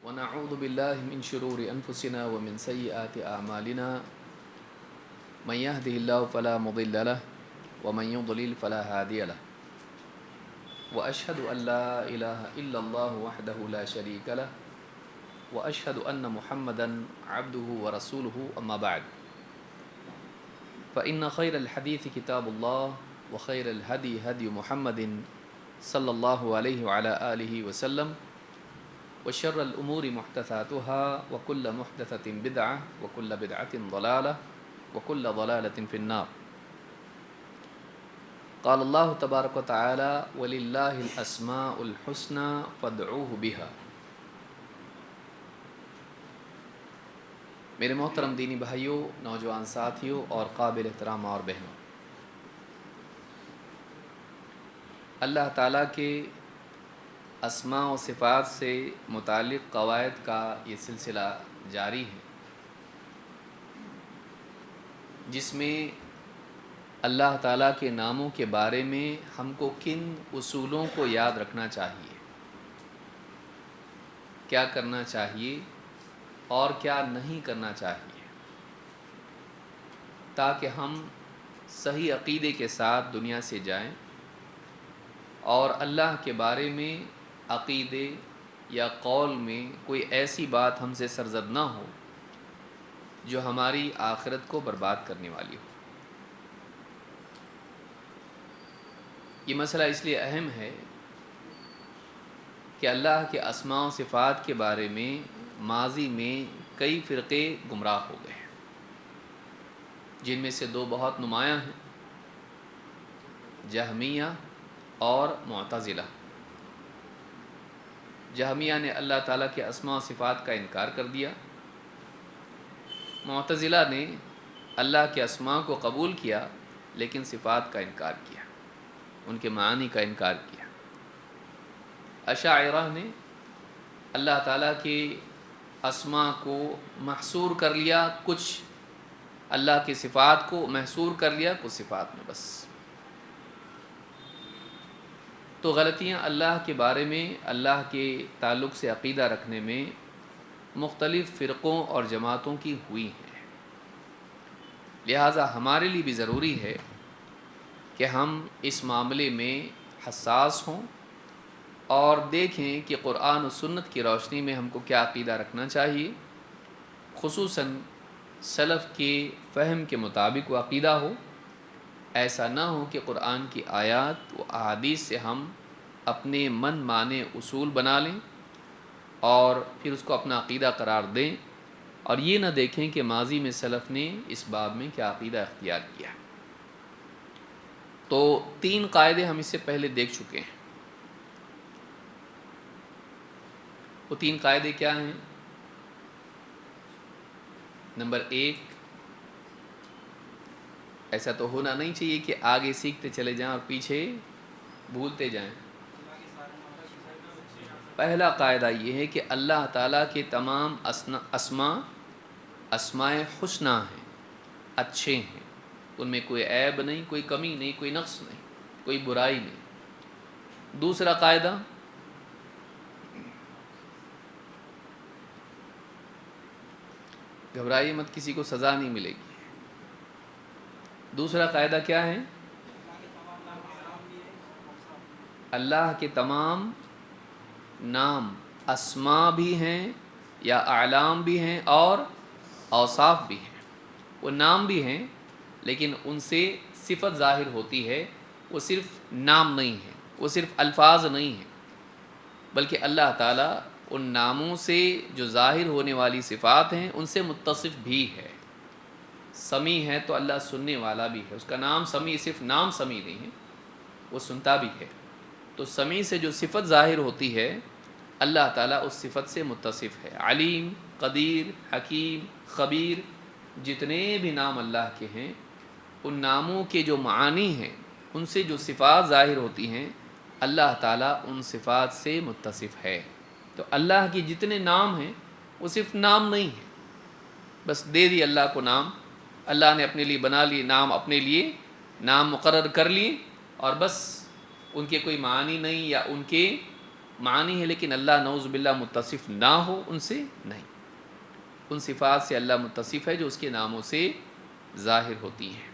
ونعوذ بالله من شرور أنفسنا ومن سيئات أعمالنا من يهده الله فلا مضل له ومن يضلل فلا هادي له وأشهد أن لا إله إلا الله وحده لا شريك له وأشهد أن محمدا عبده ورسوله أما بعد فإن خير الحديث كتاب الله وخير الهدي هدي محمد صلى الله عليه وعلى آله وسلم وشر الأمور محدثاتها وكل محدثة بدعة وكل بدعة ضلالة وكل ضلالة في النار. قال الله تبارك وتعالى ولله الأسماء الحسنى فادعوه بها. میرے محترم دینی بھائیوں، نوجوان ساتھیوں اور قابل احترام اور بہنوں، اللہ تعالیٰ کے اسماء و صفات سے متعلق قواعد کا یہ سلسلہ جاری ہے، جس میں اللہ تعالیٰ کے ناموں کے بارے میں ہم کو کن اصولوں کو یاد رکھنا چاہیے، کیا کرنا چاہیے اور کیا نہیں کرنا چاہیے، تاکہ ہم صحیح عقیدے کے ساتھ دنیا سے جائیں اور اللہ کے بارے میں عقیدے یا قول میں کوئی ایسی بات ہم سے سرزد نہ ہو جو ہماری آخرت کو برباد کرنے والی ہو۔ یہ مسئلہ اس لیے اہم ہے کہ اللہ کے اسماء و صفات کے بارے میں ماضی میں کئی فرقے گمراہ ہو گئے ہیں، جن میں سے دو بہت نمایاں ہیں، جہمیہ اور معتزلہ۔ جہمیہ نے اللہ تعالیٰ کے اسماء و صفات کا انکار کر دیا، معتزلہ نے اللہ کے اسماء کو قبول کیا لیکن صفات کا انکار کیا، ان کے معانی کا انکار کیا۔ اشاعرہ نے اللہ تعالیٰ کے اسماء کو محصور کر لیا، کچھ اللہ کی صفات کو محصور کر لیا کچھ صفات میں بس۔ تو غلطیاں اللہ کے بارے میں، اللہ کے تعلق سے عقیدہ رکھنے میں مختلف فرقوں اور جماعتوں کی ہوئی ہیں، لہٰذا ہمارے لیے بھی ضروری ہے کہ ہم اس معاملے میں حساس ہوں اور دیکھیں کہ قرآن و سنت کی روشنی میں ہم کو کیا عقیدہ رکھنا چاہیے، خصوصاً سلف کے فہم کے مطابق وہ عقیدہ ہو۔ ایسا نہ ہو کہ قرآن کی آیات و احادیث سے ہم اپنے من مانے اصول بنا لیں اور پھر اس کو اپنا عقیدہ قرار دیں، اور یہ نہ دیکھیں کہ ماضی میں سلف نے اس باب میں کیا عقیدہ اختیار کیا۔ تو 3 قاعدے ہم اس سے پہلے دیکھ چکے ہیں۔ وہ 3 قاعدے کیا ہیں؟ نمبر 1، ایسا تو ہونا نہیں چاہیے کہ آگے سیکھتے چلے جائیں اور پیچھے بھولتے جائیں۔ پہلا قاعدہ یہ ہے کہ اللہ تعالیٰ کے تمام اسماء حسنہ ہیں، اچھے ہیں، ان میں کوئی عیب نہیں، کوئی کمی نہیں، کوئی نقص نہیں، کوئی برائی نہیں۔ دوسرا قاعدہ، گھبرائیے مت، کسی کو سزا نہیں ملے گی۔ دوسرا قاعدہ کیا ہے؟ اللہ کے تمام نام اسماء بھی ہیں یا اعلام بھی ہیں اور اوصاف بھی ہیں۔ وہ نام بھی ہیں لیکن ان سے صفت ظاہر ہوتی ہے، وہ صرف نام نہیں ہے، وہ صرف الفاظ نہیں ہیں، بلکہ اللہ تعالیٰ ان ناموں سے جو ظاہر ہونے والی صفات ہیں ان سے متصف بھی ہے۔ سمیع ہے تو اللہ سننے والا بھی ہے، اس کا نام سمیع صرف نام سمیع نہیں ہے، وہ سنتا بھی ہے۔ تو سمیع سے جو صفت ظاہر ہوتی ہے اللہ تعالیٰ اس صفت سے متصف ہے۔ علیم، قدیر، حکیم، خبیر، جتنے بھی نام اللہ کے ہیں ان ناموں کے جو معانی ہیں ان سے جو صفات ظاہر ہوتی ہیں اللہ تعالیٰ ان صفات سے متصف ہے۔ تو اللہ کی جتنے نام ہیں وہ صرف نام نہیں ہیں، بس دے دی اللہ کو نام، اللہ نے اپنے لیے بنا لیے نام، اپنے لیے نام مقرر کر لیے، اور بس ان کے کوئی معنی نہیں یا ان کے معنی ہے، لیکن اللہ نعوذ باللہ متصف نہ ہو ان سے نہیں، ان صفات سے اللہ متصف ہے جو اس کے ناموں سے ظاہر ہوتی ہیں۔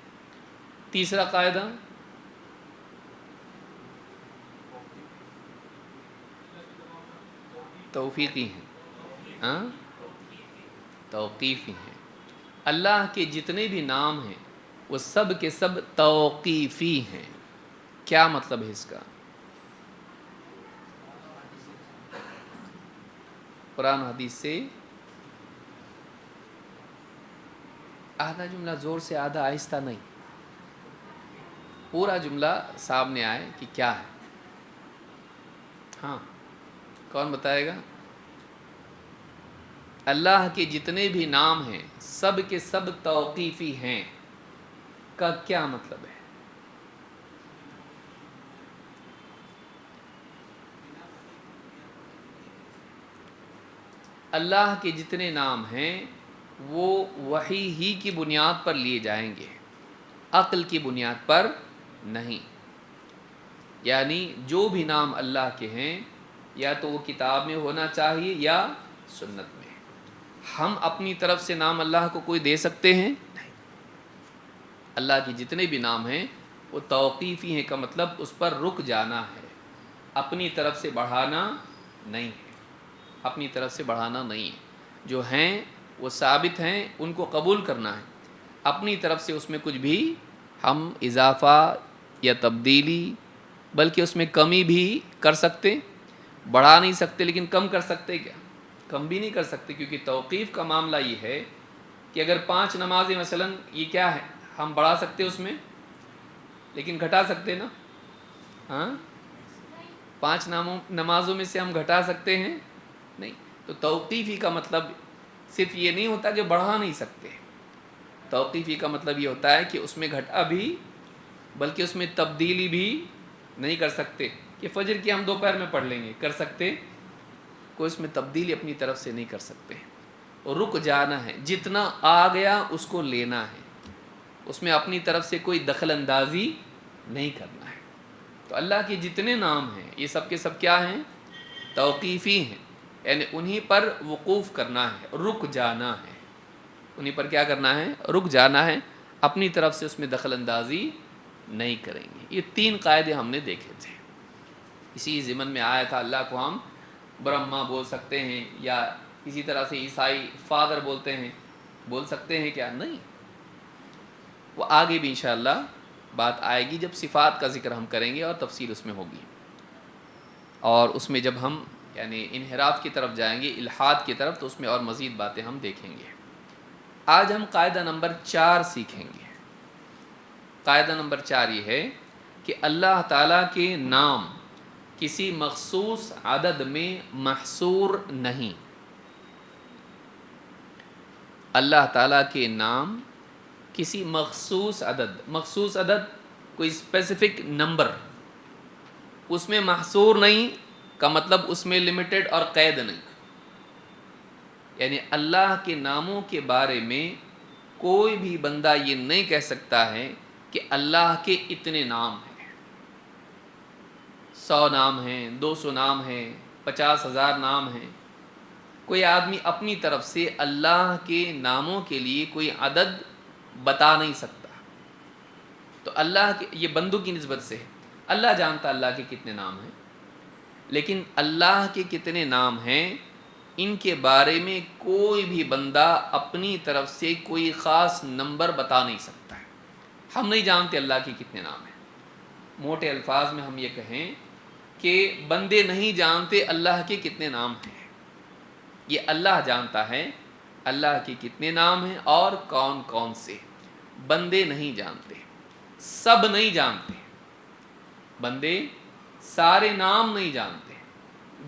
تیسرا قاعدہ، توفیقی ہیں، ہاں توقیفی ہیں۔ اللہ کے جتنے بھی نام ہیں وہ سب کے سب توقیفی ہیں۔ کیا مطلب ہے اس کا؟ قرآن حدیث سے آدھا جملہ زور سے، آدھا آہستہ نہیں، پورا جملہ سامنے آئے کہ کیا ہے۔ ہاں کون بتائے گا؟ اللہ کے جتنے بھی نام ہیں سب کے سب توقیفی ہیں کا کیا مطلب ہے؟ اللہ کے جتنے نام ہیں وہ وحی ہی کی بنیاد پر لیے جائیں گے، عقل کی بنیاد پر نہیں۔ یعنی جو بھی نام اللہ کے ہیں یا تو وہ کتاب میں ہونا چاہیے یا سنت میں۔ ہم اپنی طرف سے نام اللہ کو کوئی دے سکتے ہیں؟ نہیں۔ اللہ کے جتنے بھی نام ہیں وہ توقیفی ہیں، کا مطلب اس پر رک جانا ہے، اپنی طرف سے بڑھانا نہیں ہے، اپنی طرف سے بڑھانا نہیں ہے۔ جو ہیں وہ ثابت ہیں، ان کو قبول کرنا ہے، اپنی طرف سے اس میں کچھ بھی ہم اضافہ یا تبدیلی، بلکہ اس میں کمی بھی کر سکتے، بڑھا نہیں سکتے لیکن کم کر سکتے، کیا کم بھی نہیں کر سکتے، کیونکہ توقیف کا معاملہ یہ ہے کہ اگر 5 نمازیں مثلا یہ کیا ہے، ہم بڑھا سکتے اس میں لیکن گھٹا سکتے نا، ہاں 5 نمازوں میں سے ہم گھٹا سکتے ہیں نہیں۔ تو توقیفی کا مطلب صرف یہ نہیں ہوتا کہ بڑھا نہیں سکتے، توقیفی کا مطلب یہ ہوتا ہے کہ اس میں گھٹا بھی بلکہ اس میں تبدیلی بھی نہیں کر سکتے، کہ فجر کی ہم دوپہر میں پڑھ لیں گے، کر سکتے، کوئی اس میں تبدیلی اپنی طرف سے نہیں کر سکتے۔ رک جانا ہے، جتنا آ گیا اس کو لینا ہے، اس میں اپنی طرف سے کوئی دخل اندازی نہیں کرنا ہے۔ تو اللہ کے جتنے نام ہیں یہ سب کے سب کیا ہیں؟ توقیفی ہیں، یعنی انہی پر وقوف کرنا ہے، رک جانا ہے، انہی پر کیا کرنا ہے؟ رک جانا ہے، اپنی طرف سے اس میں دخل اندازی نہیں کریں گے۔ یہ 3 قاعدے ہم نے دیکھے تھے، اسی ضمن میں آیا تھا اللہ کو ہم برہما بول سکتے ہیں یا کسی طرح سے عیسائی فادر بولتے ہیں، بول سکتے ہیں کیا؟ نہیں۔ وہ آگے بھی انشاءاللہ بات آئے گی جب صفات کا ذکر ہم کریں گے اور تفصیل اس میں ہوگی، اور اس میں جب ہم یعنی انحراف کی طرف جائیں گے، الحاد کی طرف، تو اس میں اور مزید باتیں ہم دیکھیں گے۔ آج ہم قاعدہ نمبر 4 سیکھیں گے۔ قاعدہ نمبر 4 یہ ہے کہ اللہ تعالیٰ کے نام کسی مخصوص عدد میں محصور نہیں۔ اللہ تعالیٰ کے نام کسی مخصوص عدد کوئی اسپیسیفک نمبر اس میں محصور نہیں، کا مطلب اس میں لمیٹڈ اور قید نہیں۔ یعنی اللہ کے ناموں کے بارے میں کوئی بھی بندہ یہ نہیں کہہ سکتا ہے کہ اللہ کے اتنے نام ہیں، 100 نام ہیں، 200 نام ہیں، 50,000 نام ہیں۔ کوئی آدمی اپنی طرف سے اللہ کے ناموں کے لیے کوئی عدد بتا نہیں سکتا۔ تو اللہ کے یہ بندوں کی نسبت سے ہے، اللہ جانتا اللہ کے کتنے نام ہیں، لیکن اللہ کے کتنے نام ہیں ان کے بارے میں کوئی بھی بندہ اپنی طرف سے کوئی خاص نمبر بتا نہیں سکتا ہے۔ ہم نہیں جانتے اللہ کے کتنے نام ہیں۔ موٹے الفاظ میں ہم یہ کہیں کہ بندے نہیں جانتے اللہ کے کتنے نام ہیں، یہ اللہ جانتا ہے اللہ کے کتنے نام ہیں اور کون کون سے، بندے نہیں جانتے، سب نہیں جانتے، بندے سارے نام نہیں جانتے۔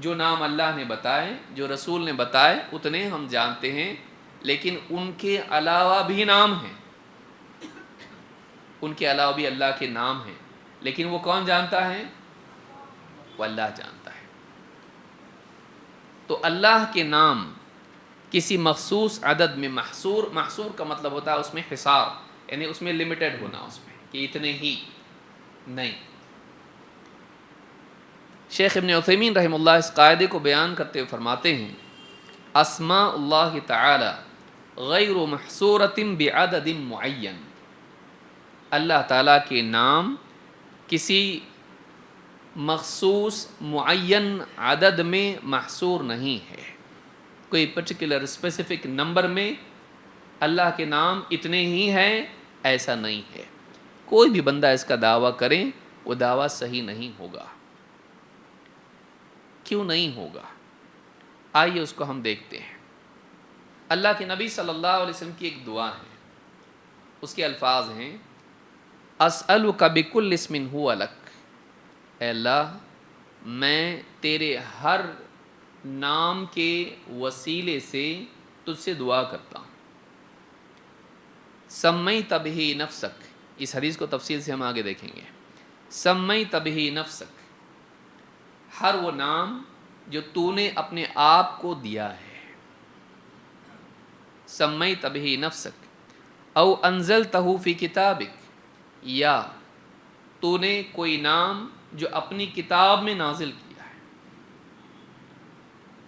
جو نام اللہ نے بتائے، جو رسول نے بتائے، اتنے ہم جانتے ہیں، لیکن ان کے علاوہ بھی نام ہیں، ان کے علاوہ بھی اللہ کے نام ہیں، لیکن وہ کون جانتا ہے؟ وہ اللہ جانتا ہے۔ تو اللہ کے نام کسی مخصوص عدد میں محصور کا مطلب ہوتا ہے اس میں حصار، یعنی اس میں لمیٹڈ ہونا، اس میں کہ اتنے ہی نہیں۔ شیخ ابن عثیمین رحمہ اللہ اس قاعدے کو بیان کرتے ہوئے فرماتے ہیں اسماء اللہ تعالی غیر محصورۃ بعدد معین، اللہ تعالیٰ کے نام کسی مخصوص معین عدد میں محصور نہیں ہے، کوئی پرٹیکولر اسپیسیفک نمبر میں اللہ کے نام اتنے ہی ہیں ایسا نہیں ہے۔ کوئی بھی بندہ اس کا دعویٰ کرے وہ دعویٰ صحیح نہیں ہوگا۔ کیوں نہیں ہوگا؟ آئیے اس کو ہم دیکھتے ہیں۔ اللہ کے نبی صلی اللہ علیہ وسلم کی ایک دعا ہے، اس کے الفاظ ہیں اسألک بکل اسم ہو لک، اے اللہ میں تیرے ہر نام کے وسیلے سے تجھ سے دعا کرتا ہوں۔ سمیت بہ نفسک، اس حدیث کو تفصیل سے ہم آگے دیکھیں گے۔ سمیت بہ نفسک، ہر وہ نام جو تو نے اپنے آپ کو دیا ہے۔ سمیت بہ نفسک او انزلتہ فی کتابک، یا تو نے کوئی نام جو اپنی کتاب میں نازل کیا ہے۔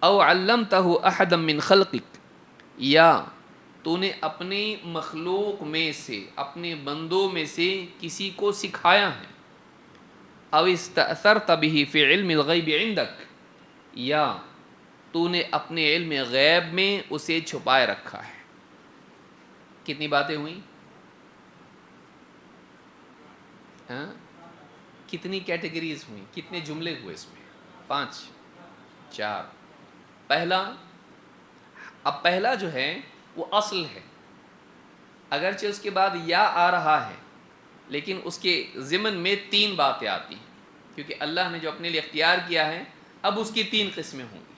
او علمتہ احدا من خلقک، یا تو نے اپنی مخلوق میں سے، اپنے بندوں میں سے کسی کو سکھایا ہے۔ او استأثرت بہ فی علم الغیب عندک، یا تو نے اپنے علم غیب میں اسے چھپائے رکھا ہے۔ کتنی باتیں ہوئیں؟ کتنی کیٹیگریز ہوئیں؟ کتنے جملے ہوئے اس میں؟ 5 4۔ پہلا، اب پہلا جو ہے وہ اصل ہے، اگرچہ اس کے بعد یا آ رہا ہے لیکن اس کے ضمن میں 3 باتیں آتی ہیں، کیونکہ اللہ نے جو اپنے لیے اختیار کیا ہے اب اس کی 3 قسمیں ہوں گی۔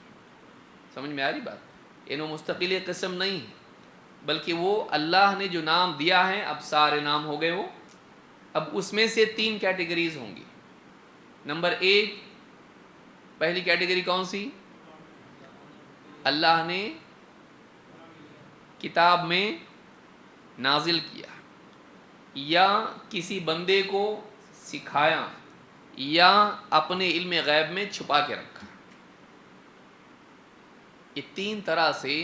سمجھ میں آ رہی بات؟ وہ مستقل قسم نہیں ہے، بلکہ وہ اللہ نے جو نام دیا ہے اب سارے نام ہو گئے وہ، اب اس میں سے 3 کیٹیگریز ہوں گی۔ نمبر 1، پہلی کیٹیگری کون سی؟ اللہ نے کتاب میں نازل کیا، یا کسی بندے کو سکھایا، یا اپنے علم غیب میں چھپا کے رکھا۔ یہ 3 طرح سے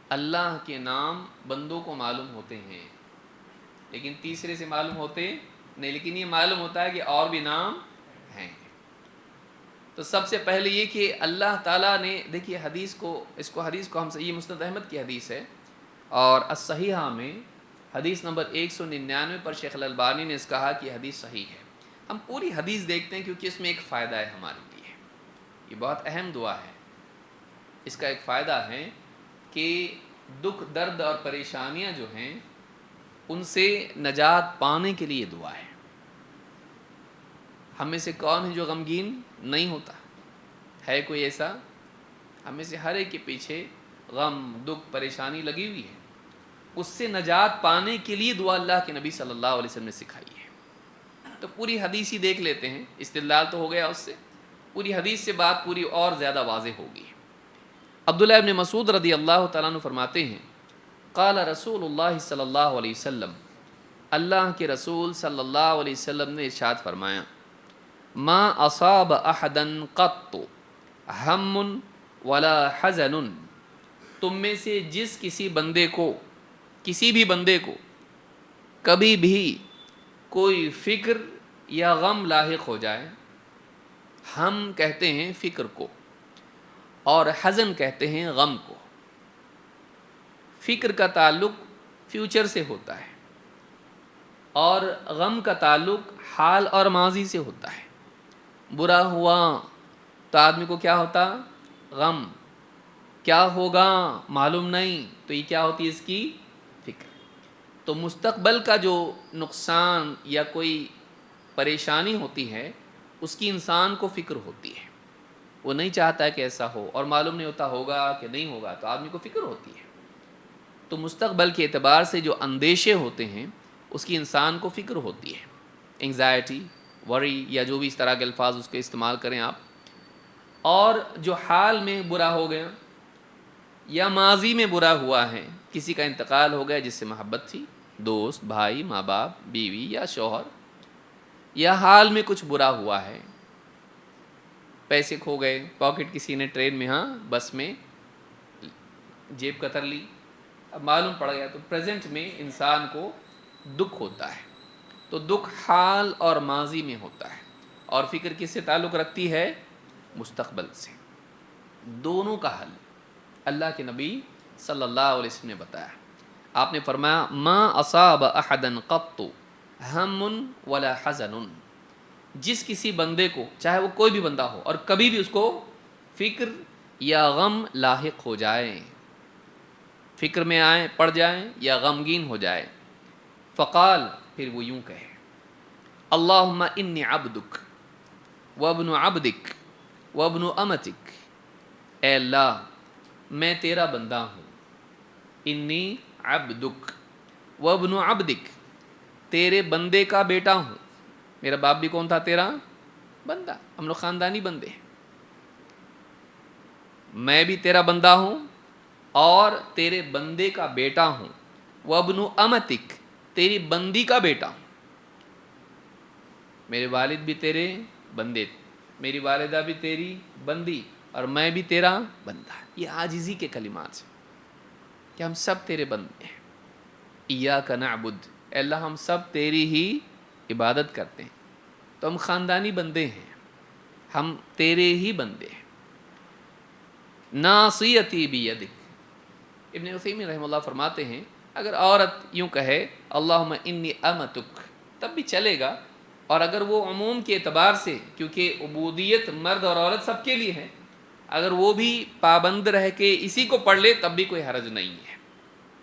اللہ کے نام بندوں کو معلوم ہوتے ہیں، لیکن تیسرے سے معلوم ہوتے نہیں، لیکن یہ معلوم ہوتا ہے کہ اور بھی نام ہیں۔ تو سب سے پہلے یہ کہ اللہ تعالیٰ نے، دیکھیے حدیث کو ہم سے، یہ مسند احمد کی حدیث ہے، اور الصحیحہ میں حدیث نمبر 199 پر شیخ الالبانی نے اس کہا کہ حدیث صحیح ہے۔ ہم پوری حدیث دیکھتے ہیں کیونکہ اس میں ایک فائدہ ہے ہمارے لیے، یہ بہت اہم دعا ہے۔ اس کا ایک فائدہ ہے کہ دکھ درد اور پریشانیاں جو ہیں ان سے نجات پانے کے لیے دعا ہے۔ ہم میں سے کون ہے جو غمگین نہیں ہوتا؟ ہے کوئی ایسا؟ ہم میں سے ہر ایک کے پیچھے غم، دکھ، پریشانی لگی ہوئی ہے۔ اس سے نجات پانے کے لیے دعا اللہ کے نبی صلی اللہ علیہ وسلم نے سکھائی ہے۔ تو پوری حدیث ہی دیکھ لیتے ہیں، استدلال تو ہو گیا اس سے، پوری حدیث سے بات پوری اور زیادہ واضح ہوگی۔ عبداللہ ابن مسعود رضی اللہ تعالیٰ عنہ فرماتے ہیں قال رسول اللہ صلی اللہ علیہ وسلم، اللہ کے رسول صلی اللہ علیہ وسلم نے ارشاد فرمایا ما اصاب احدا قط ہم ولا حزن، تم میں سے جس کسی بھی بندے کو کبھی بھی کوئی فکر یا غم لاحق ہو جائے، ہم کہتے ہیں فکر کو اور حزن کہتے ہیں غم کو۔ فکر کا تعلق فیوچر سے ہوتا ہے اور غم کا تعلق حال اور ماضی سے ہوتا ہے۔ برا ہوا تو آدمی کو کیا ہوتا؟ غم۔ کیا ہوگا معلوم نہیں، تو یہ کیا ہوتی ہے؟ اس کی فکر۔ تو مستقبل کا جو نقصان یا کوئی پریشانی ہوتی ہے اس کی انسان کو فکر ہوتی ہے، وہ نہیں چاہتا ہے کہ ایسا ہو، اور معلوم نہیں ہوتا ہوگا کہ نہیں ہوگا، تو آدمی کو فکر ہوتی ہے۔ تو مستقبل کے اعتبار سے جو اندیشے ہوتے ہیں اس کی انسان کو فکر ہوتی ہے، انگزائٹی، وری، یا جو بھی اس طرح کے الفاظ اس کے استعمال کریں آپ۔ اور جو حال میں برا ہو گیا یا ماضی میں برا ہوا ہے، کسی کا انتقال ہو گیا جس سے محبت تھی، دوست، بھائی، ماں باپ، بیوی یا شوہر، یا حال میں کچھ برا ہوا ہے، پیسے کھو گئے، پاکٹ کسی نے ٹرین میں، ہاں بس میں جیب کتر لی، اب معلوم پڑ گیا، تو پریزنٹ میں انسان کو دکھ ہوتا ہے. تو دکھ حال اور ماضی میں ہوتا ہے، اور فکر کس سے تعلق رکھتی ہے؟ مستقبل سے. دونوں کا حل اللہ کے نبی صلی اللہ علیہ وسلم نے بتایا. آپ نے فرمایا ما اصاب احدا قط ہم ولا حزن، جس کسی بندے کو، چاہے وہ کوئی بھی بندہ ہو، اور کبھی بھی اس کو فکر یا غم لاحق ہو جائے، فکر میں آئیں، پڑ جائیں یا غمگین ہو جائے، فقال، پھر وہ یوں کہے اللہم انی عبدک وابن عبدک وابن امتک، اے اللہ میں تیرا بندہ ہوں، انی عبدک وابن عبدک، تیرے بندے کا بیٹا ہوں. میرا باپ بھی کون تھا؟ تیرا بندہ. ہم لوگ خاندانی بندے ہیں. میں بھی تیرا بندہ ہوں اور تیرے بندے کا بیٹا ہوں. وابن امتک، تیری بندی کا بیٹا ہوں. میرے والد بھی تیرے بندے، میری والدہ بھی تیری بندی، اور میں بھی تیرا بندہ. یہ عاجزی کے کلمات ہیں کہ ہم سب تیرے بندے ہیں. ایاک نعبد، اے اللہ ہم سب تیری ہی عبادت کرتے ہیں. تو ہم خاندانی بندے ہیں، ہم تیرے ہی بندے ہیں. ناصیتی بیدک، ابن عثیمین رحمہ اللہ فرماتے ہیں اگر عورت یوں کہے اللہم انی امتک تب بھی چلے گا، اور اگر وہ عموم کے اعتبار سے، کیونکہ عبودیت مرد اور عورت سب کے لیے ہے، اگر وہ بھی پابند رہ کے اسی کو پڑھ لے تب بھی کوئی حرج نہیں ہے.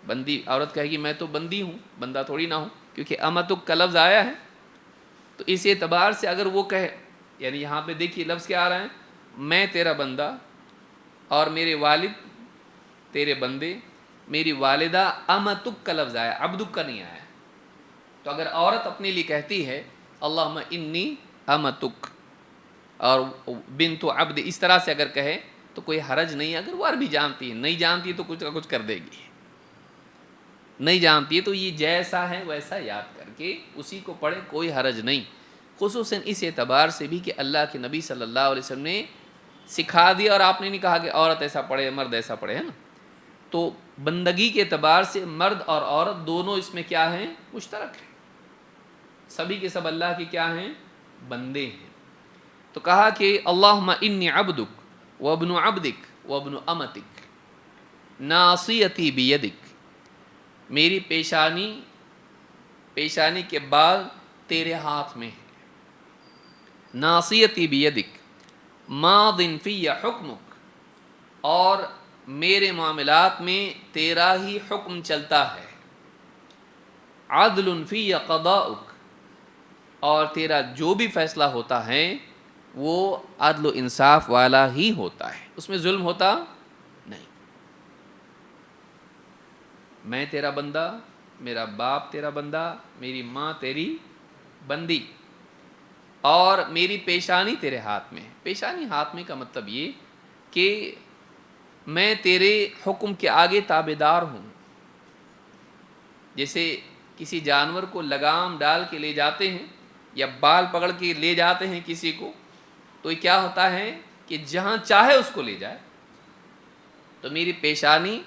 بندی عورت کہے گی میں تو بندی ہوں، بندہ تھوڑی نہ ہوں، کیونکہ امتک کا لفظ آیا ہے. تو اس اعتبار سے اگر وہ کہے، یعنی یہاں پہ دیکھیے لفظ کیا آ رہا ہے، میں تیرا بندہ اور میرے والد تیرے بندے، میری والدہ امتک کا لفظ آیا، عبدک کا نہیں آیا. تو اگر عورت اپنے لیے کہتی ہے اللہم انی امتک اور بنت عبد، اس طرح سے اگر کہے تو کوئی حرج نہیں. اگر وہ عربی جانتی ہے، نہیں جانتی ہے تو کچھ نہ کچھ کر دے گی، نہیں جانتی ہے تو یہ جیسا ہے ویسا یاد کر کے اسی کو پڑھے، کوئی حرج نہیں. خصوصاً اس اعتبار سے بھی کہ اللہ کے نبی صلی اللہ علیہ وسلم نے سکھا دیا، اور آپ نے نہیں کہا کہ عورت ایسا پڑھے مرد ایسا پڑھے، ہے نا. تو بندگی کے اعتبار سے مرد اور عورت دونوں اس میں کیا ہیں؟ مشترک ہیں. سبھی کے سب اللہ کے کیا ہیں؟ بندے ہیں. تو کہا کہ اللہم انی عبدک وابن عبدک وابن امتک ناصیتی بیدک، میری پیشانی کے بال تیرے ہاتھ میں ہے. ناصیتی بیدک ماض فی حکمک، اور میرے معاملات میں تیرا ہی حکم چلتا ہے. عدل فی قضاؤک، اور تیرا جو بھی فیصلہ ہوتا ہے وہ عدل و انصاف والا ہی ہوتا ہے، اس میں ظلم ہوتا نہیں. میں تیرا بندہ، میرا باپ تیرا بندہ، میری ماں تیری بندی، اور میری پیشانی تیرے ہاتھ میں ہے. پیشانی ہاتھ میں کا مطلب یہ کہ میں تیرے حکم کے آگے تابعدار ہوں. جیسے کسی جانور کو لگام ڈال کے لے جاتے ہیں یا بال پکڑ کے لے جاتے ہیں کسی کو، تو یہ کیا ہوتا ہے کہ جہاں چاہے اس کو لے جائے. تو میری پیشانی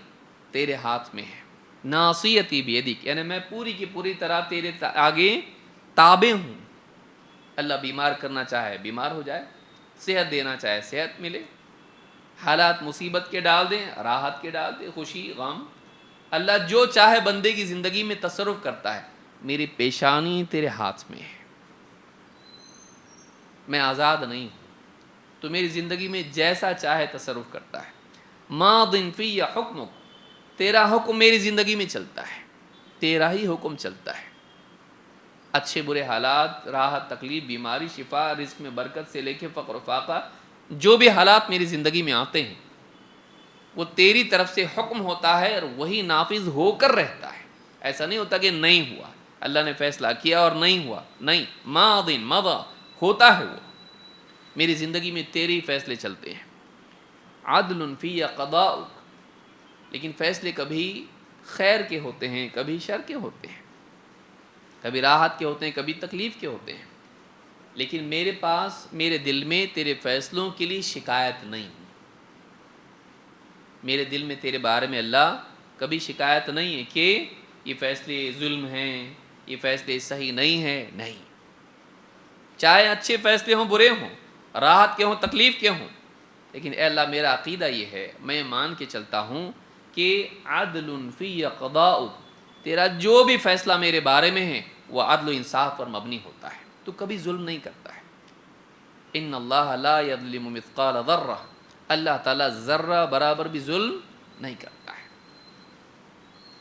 تیرے ہاتھ میں ہے. ناصیتی بیدک، یعنی میں پوری کی پوری طرح تیرے آگے تابع ہوں. اللہ بیمار کرنا چاہے بیمار ہو جائے، صحت دینا چاہے صحت ملے، حالات مصیبت کے ڈال دیں راحت کے ڈال دیں، خوشی غم، اللہ جو چاہے بندے کی زندگی میں تصرف کرتا ہے. میری پیشانی تیرے ہاتھ میں ہے، میں آزاد نہیں ہوں، تو میری زندگی میں جیسا چاہے تصرف کرتا ہے. ماض فی حکمک، تیرا حکم میری زندگی میں چلتا ہے، تیرا ہی حکم چلتا ہے. اچھے برے حالات، راحت تکلیف، بیماری شفا، رزق میں برکت سے لے کے فقر و فاقہ، جو بھی حالات میری زندگی میں آتے ہیں وہ تیری طرف سے حکم ہوتا ہے اور وہی نافذ ہو کر رہتا ہے. ایسا نہیں ہوتا کہ نہیں ہوا، اللہ نے فیصلہ کیا اور نہیں ہوا، نہیں، ماض مضى، ہوتا ہے وہ. میری زندگی میں تیرے ہی فیصلے چلتے ہیں. عدل فی قضاؤک، لیکن فیصلے کبھی خیر کے ہوتے ہیں، کبھی شر کے ہوتے ہیں، کبھی راحت کے ہوتے ہیں، کبھی تکلیف کے ہوتے ہیں. لیکن میرے پاس میرے دل میں تیرے فیصلوں کے لیے شکایت نہیں. میرے دل میں تیرے بارے میں اللہ کبھی شکایت نہیں ہے کہ یہ فیصلے ظلم ہیں، یہ فیصلے صحیح نہیں ہیں. نہیں، چاہے اچھے فیصلے ہوں برے ہوں، راحت کے ہوں تکلیف کے ہوں، لیکن اے اللہ میرا عقیدہ یہ ہے، میں مان کے چلتا ہوں کہ عدل فی قضاء، تیرا جو بھی فیصلہ میرے بارے میں ہے وہ عدل و انصاف پر مبنی ہوتا ہے، تو کبھی ظلم نہیں کرتا ہے. ان اللہ لا یظلم مثقال ذرہ، اللہ تعالیٰ ذرہ برابر بھی ظلم نہیں کرتا ہے.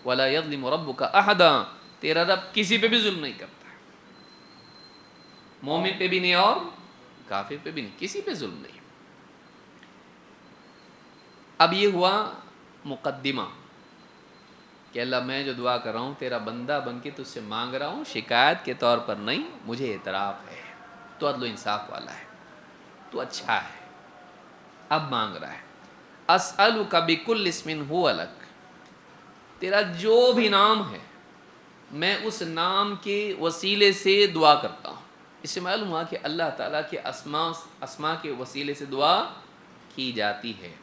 ولا یظلم ربک احدا، تیرا رب کسی پہ بھی ظلم نہیں کرتا ہے، مومن پہ بھی نہیں اور کافر پہ بھی نہیں، کسی پہ ظلم نہیں. اب یہ ہوا مقدمہ کہ اللہ میں جو دعا کر رہا ہوں تیرا بندہ بن کے تجھ سے مانگ رہا ہوں، شکایت کے طور پر نہیں، مجھے اعتراف ہے تو عدل و انصاف والا ہے، تو اچھا ہے. اب مانگ رہا ہے اسألک بکل اسم ہو لک، تیرا جو بھی نام ہے میں اس نام کے وسیلے سے دعا کرتا ہوں. اس سے معلوم ہوا کہ اللہ تعالیٰ کے اسماء کے وسیلے سے دعا کی جاتی ہے.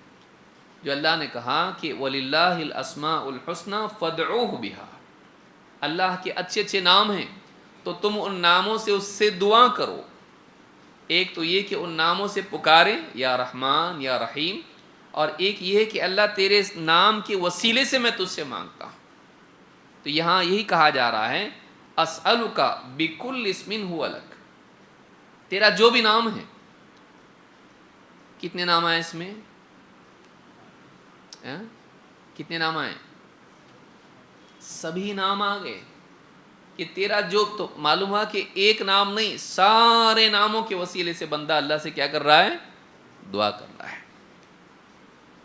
جو اللہ نے کہا کہ وَلِلَّهِ الْأَسْمَاءُ الْحُسْنَى فَادْعُوهُ بِهَا، اللہ کے اچھے اچھے نام ہیں تو تم ان ناموں سے اس سے دعا کرو. ایک تو یہ کہ ان ناموں سے پکاریں یا رحمان یا رحیم، اور ایک یہ ہے کہ اللہ تیرے نام کے وسیلے سے میں تجھ سے مانگتا ہوں. تو یہاں یہی کہا جا رہا ہے اسألک بکل اسم هو لک، تیرا جو بھی نام ہے. کتنے نام آئے اس میں؟ کتنے نام آئے؟ سبھی نام آ گئے کہ تیرا جو، تو معلوم ہوا کہ ایک نام نہیں، سارے ناموں کے وسیلے سے بندہ اللہ سے کیا کر رہا ہے؟ دعا کر رہا ہے.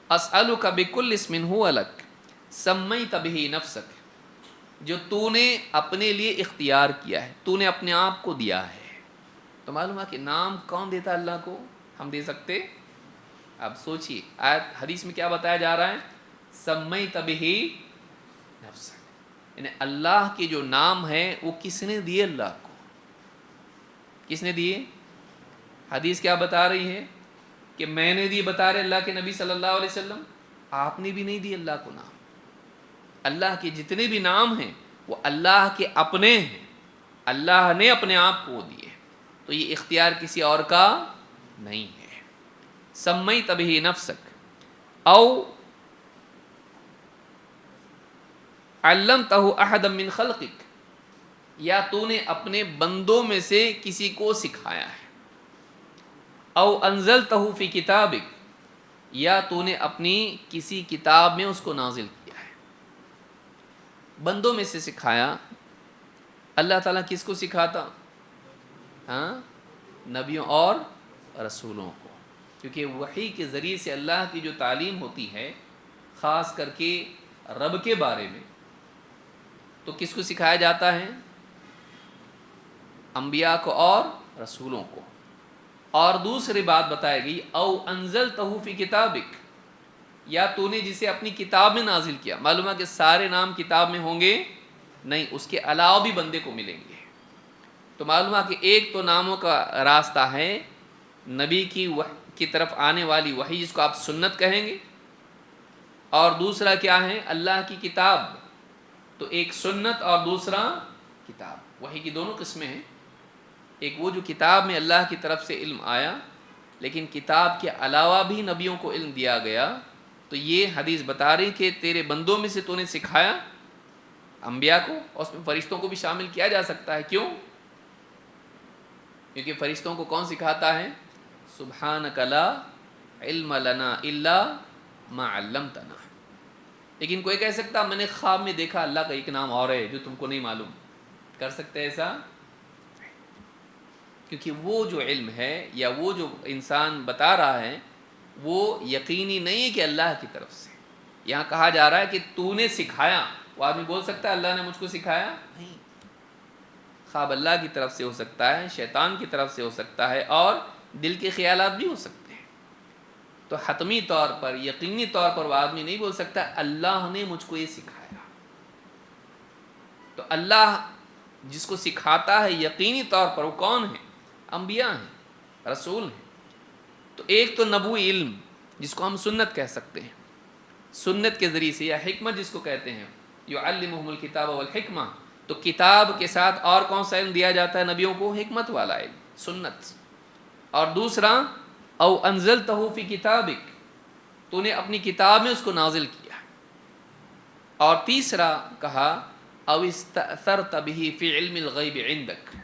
اسألک بکل اسم هو لک سمیت بہ نفسک، جو تو نے اپنے لیے اختیار کیا ہے، تو نے اپنے آپ کو دیا ہے. تو معلوم ہے کہ نام کون دیتا اللہ کو؟ ہم دے سکتے؟ اب سوچئے آیت حدیث میں کیا بتایا جا رہا ہے؟ سمیت بہ نفسک، یعنی اللہ کے جو نام ہے وہ کس نے دیے؟ اللہ کو. کس نے دیے؟ حدیث کیا بتا رہی ہے کہ میں نے دی، بتا رہے اللہ کے نبی صلی اللہ علیہ وسلم. آپ نے بھی نہیں دی اللہ کو نام. اللہ کے جتنے بھی نام ہیں وہ اللہ کے اپنے ہیں، اللہ نے اپنے آپ کو دیے، تو یہ اختیار کسی اور کا نہیں ہے. سمیت بہ نفسک او علمتہ احدا من خلقک، یا تو نے اپنے بندوں میں سے کسی کو سکھایا ہے. او انزلتہ فی کتابک، یا تو نے اپنی کسی کتاب میں اس کو نازل کیا ہے. بندوں میں سے سکھایا. اللہ تعالیٰ کس کو سکھاتا؟ ہاں، نبیوں اور رسولوں کو، کیونکہ وحی کے ذریعے سے اللہ کی جو تعلیم ہوتی ہے خاص کر کے رب کے بارے میں، تو کس کو سکھایا جاتا ہے؟ انبیاء کو اور رسولوں کو. اور دوسری بات بتائی گئی او انزلتہ فی کتابک، یا تو نے جسے اپنی کتاب میں نازل کیا. معلوم ہے کہ سارے نام کتاب میں ہوں گے نہیں، اس کے علاوہ بھی بندے کو ملیں گے. تو معلوم ہے کہ ایک تو ناموں کا راستہ ہے نبی کی طرف آنے والی وحی، جس کو آپ سنت کہیں گے، اور دوسرا کیا ہے؟ اللہ کی کتاب. تو ایک سنت اور دوسرا کتاب. وحی کی دونوں قسمیں ہیں، ایک وہ جو کتاب میں اللہ کی طرف سے علم آیا، لیکن کتاب کے علاوہ بھی نبیوں کو علم دیا گیا. تو یہ حدیث بتا رہی کہ تیرے بندوں میں سے تو نے سکھایا انبیاء کو، اور اس میں فرشتوں کو بھی شامل کیا جا سکتا ہے. کیوں؟ کیونکہ فرشتوں کو کون سکھاتا ہے؟ سبحانک لا علم لنا الا ما علمتنا. لیکن کوئی کہہ سکتا میں نے خواب میں دیکھا اللہ کا ایک نام اور ہے جو تم کو نہیں معلوم. کر سکتے ایسا؟ کیونکہ وہ جو علم ہے یا وہ جو انسان بتا رہا ہے وہ یقینی نہیں ہے کہ اللہ کی طرف سے. یہاں کہا جا رہا ہے کہ تو نے سکھایا. وہ آدمی بول سکتا ہے اللہ نے مجھ کو سکھایا؟ نہیں. خواب اللہ کی طرف سے ہو سکتا ہے، شیطان کی طرف سے ہو سکتا ہے، اور دل کے خیالات بھی ہو سکتے ہیں. تو حتمی طور پر، یقینی طور پر وہ آدمی نہیں بول سکتا اللہ نے مجھ کو یہ سکھایا. تو اللہ جس کو سکھاتا ہے یقینی طور پر وہ کون ہے؟ انبیاء ہیں، رسول ہیں۔ تو ایک تو نبوی علم جس کو ہم سنت کہہ سکتے ہیں، سنت کے ذریعے سے، یا حکمت جس کو کہتے ہیں، یعلمہم الکتاب والحکمہ، تو کتاب کے ساتھ اور کون سا علم دیا جاتا ہے نبیوں کو؟ حکمت والا علم، سنت۔ اور دوسرا، او انزلتہ فی کتابک، تو نے اپنی کتاب میں اس کو نازل کیا۔ اور تیسرا کہا او استأثرت به فی علم الغیب عندک،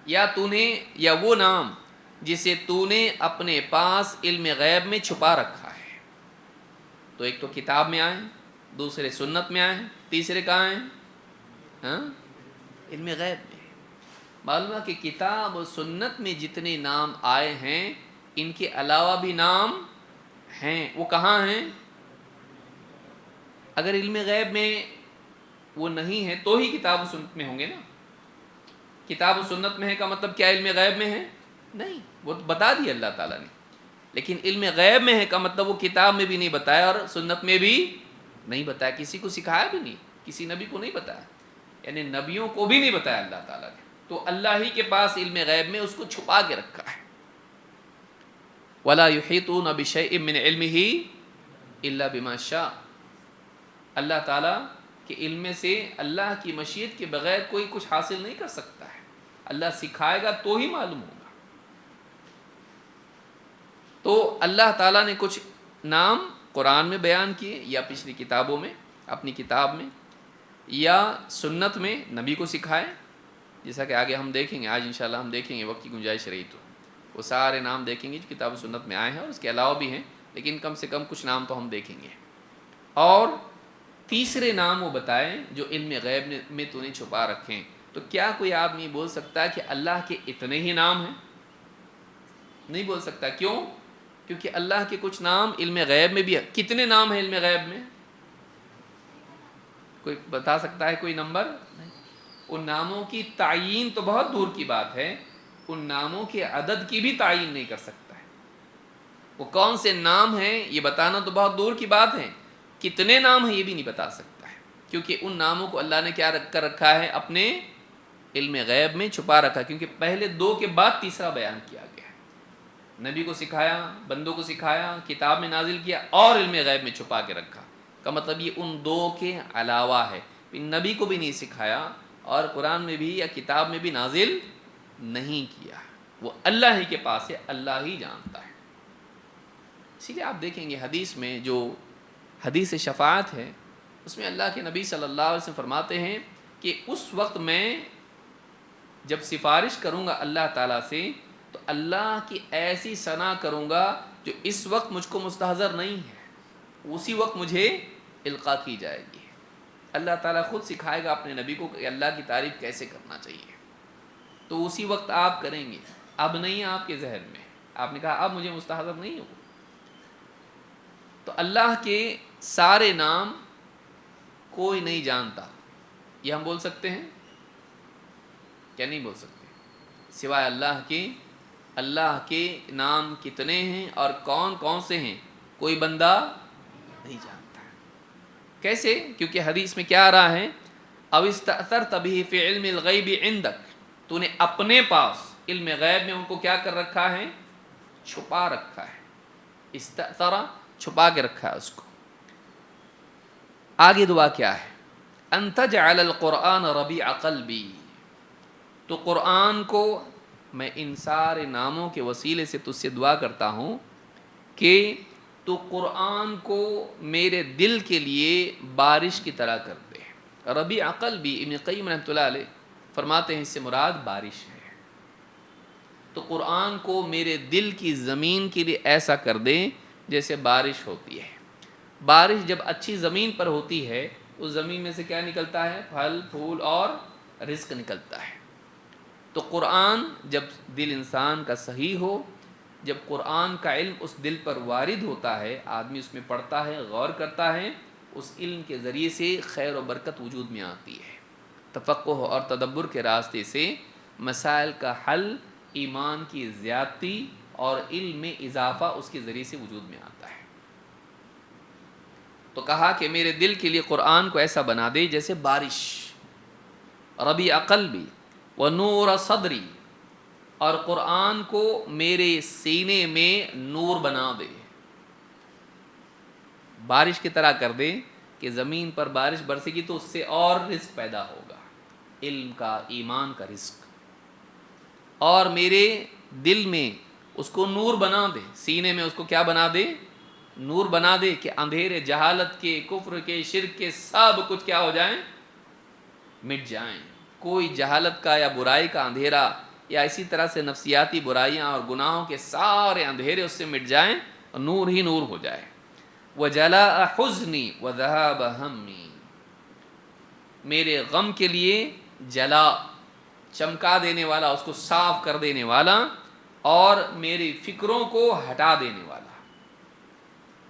یا وہ نام جسے تو نے اپنے پاس علم غیب میں چھپا رکھا ہے۔ تو ایک تو کتاب میں آئے، دوسرے سنت میں آئے، تیسرے کہاں ہیں؟ ہاں، علم غیب میں۔ معلوم ہے کہ کتاب و سنت میں جتنے نام آئے ہیں ان کے علاوہ بھی نام ہیں، وہ کہاں ہیں؟ اگر علم غیب میں وہ نہیں ہے تو ہی کتاب و سنت میں ہوں گے نا۔ کتاب و سنت میں ہے کا مطلب کیا علم غیب میں ہے؟ نہیں، وہ تو بتا دیا اللہ تعالیٰ نے۔ لیکن علم غیب میں ہے کا مطلب وہ کتاب میں بھی نہیں بتایا اور سنت میں بھی نہیں بتایا، کسی کو سکھایا بھی نہیں، کسی نبی کو نہیں بتایا، یعنی نبیوں کو بھی نہیں بتایا اللہ تعالیٰ نے۔ تو اللہ ہی کے پاس علم غیب میں اس کو چھپا کے رکھا ہے۔ وَلَا يُحِيطُونَ بِشَيْءٍ مِّنْ عِلْمِهِ إِلَّا بِمَا شَاءَ، اللہ تعالیٰ کے علم میں سے اللہ کی مشیت کے بغیر کوئی کچھ حاصل نہیں کر سکتا ہے۔ اللہ سکھائے گا تو ہی معلوم ہوگا۔ تو اللہ تعالیٰ نے کچھ نام قرآن میں بیان کیے، یا پچھلی کتابوں میں، اپنی کتاب میں، یا سنت میں نبی کو سکھائے، جیسا کہ آگے ہم دیکھیں گے، آج انشاءاللہ ہم دیکھیں گے، وقت کی گنجائش رہی تو وہ سارے نام دیکھیں گے جو کتاب و سنت میں آئے ہیں، اور اس کے علاوہ بھی ہیں، لیکن کم سے کم کچھ نام تو ہم دیکھیں گے۔ اور تیسرے نام وہ بتائیں جو علم غیب میں تو نے چھپا رکھیں۔ تو کیا کوئی آدمی بول سکتا ہے کہ اللہ کے اتنے ہی نام ہیں؟ نہیں بول سکتا۔ کیوں؟ کیونکہ اللہ کے کچھ نام علم غیب میں بھی ہے۔ کتنے نام ہیں علم غیب میں؟ کوئی بتا سکتا ہے کوئی نمبر؟ نہیں۔ ان ناموں کی تعیین تو بہت دور کی بات ہے، ان ناموں کے عدد کی بھی تعیین نہیں کر سکتا ہے۔ وہ کون سے نام ہیں یہ بتانا تو بہت دور کی بات ہے، کتنے نام ہیں یہ بھی نہیں بتا سکتا ہے، کیونکہ ان ناموں کو اللہ نے کیا رکھ کر رکھا ہے؟ اپنے علم غیب میں چھپا رکھا، کیونکہ پہلے دو کے بعد تیسرا بیان کیا گیا ہے۔ نبی کو سکھایا، بندوں کو سکھایا، کتاب میں نازل کیا، اور علم غیب میں چھپا کے رکھا، کا مطلب یہ ان دو کے علاوہ ہے۔ نبی کو بھی نہیں سکھایا اور قرآن میں بھی یا کتاب میں بھی نازل نہیں کیا، وہ اللہ ہی کے پاس ہے، اللہ ہی جانتا ہے۔ اسی لیے آپ دیکھیں گے حدیث میں جو حدیث شفاعت ہے، اس میں اللہ کے نبی صلی اللہ علیہ وسلم فرماتے ہیں کہ اس وقت میں جب سفارش کروں گا اللہ تعالیٰ سے تو اللہ کی ایسی ثنا کروں گا جو اس وقت مجھ کو مستحضر نہیں ہے، اسی وقت مجھے القاء کی جائے گی۔ اللہ تعالیٰ خود سکھائے گا اپنے نبی کو کہ اللہ کی تعریف کیسے کرنا چاہیے، تو اسی وقت آپ کریں گے، اب نہیں آپ کے ذہن میں، آپ نے کہا اب مجھے مستحضر نہیں ہو۔ تو اللہ کے سارے نام کوئی نہیں جانتا، یہ ہم بول سکتے ہیں کیا؟ نہیں بول سکتے، سوائے اللہ کے۔ اللہ کے نام کتنے ہیں اور کون کون سے ہیں کوئی بندہ نہیں جانتا۔ کیسے؟ کیونکہ حدیث میں کیا آ رہا ہے؟ او استأثرت به فی علم الغیب عندک، تو نے اپنے پاس علم غیب میں ان کو کیا کر رکھا ہے؟ چھپا رکھا ہے۔ استأثر، چھپا کے رکھا ہے اس کو۔ آگے دعا کیا ہے؟ ان تجعل القرآن ربیع قلبی، تو قرآن کو میں ان سارے ناموں کے وسیلے سے تجھ سے دعا کرتا ہوں کہ تو قرآن کو میرے دل کے لیے بارش کی طرح کر دے۔ ربیع قلبی، ابن قیم رحمۃ اللہ علیہ فرماتے ہیں اس سے مراد بارش ہے۔ تو قرآن کو میرے دل کی زمین کے لیے ایسا کر دیں جیسے بارش ہوتی ہے۔ بارش جب اچھی زمین پر ہوتی ہے اس زمین میں سے کیا نکلتا ہے؟ پھل پھول اور رزق نکلتا ہے۔ تو قرآن جب دل انسان کا صحیح ہو، جب قرآن کا علم اس دل پر وارد ہوتا ہے، آدمی اس میں پڑھتا ہے، غور کرتا ہے، اس علم کے ذریعے سے خیر و برکت وجود میں آتی ہے۔ تفقہ اور تدبر کے راستے سے مسائل کا حل، ایمان کی زیادتی اور علم میں اضافہ اس کے ذریعے سے وجود میں آتا ہے۔ تو کہا کہ میرے دل کے لیے قرآن کو ایسا بنا دے جیسے بارش۔ ربیع قلبی ونور صدری، اور قرآن کو میرے سینے میں نور بنا دے، بارش کی طرح کر دے کہ زمین پر بارش برسے گی تو اس سے اور رزق پیدا ہوگا، علم کا، ایمان کا رزق، اور میرے دل میں اس کو نور بنا دے، سینے میں اس کو کیا بنا دے؟ نور بنا دے کہ اندھیرے جہالت کے، کفر کے، شرک کے سب کچھ کیا ہو جائیں؟ مٹ جائیں۔ کوئی جہالت کا یا برائی کا اندھیرا یا اسی طرح سے نفسیاتی برائیاں اور گناہوں کے سارے اندھیرے اس سے مٹ جائیں اور نور ہی نور ہو جائے۔ وَجَلَاءَ حُزْنِي وَذَهَابَ هَمِّي، میرے غم کے لیے جلا، چمکا دینے والا، اس کو صاف کر دینے والا، اور میری فکروں کو ہٹا دینے والا۔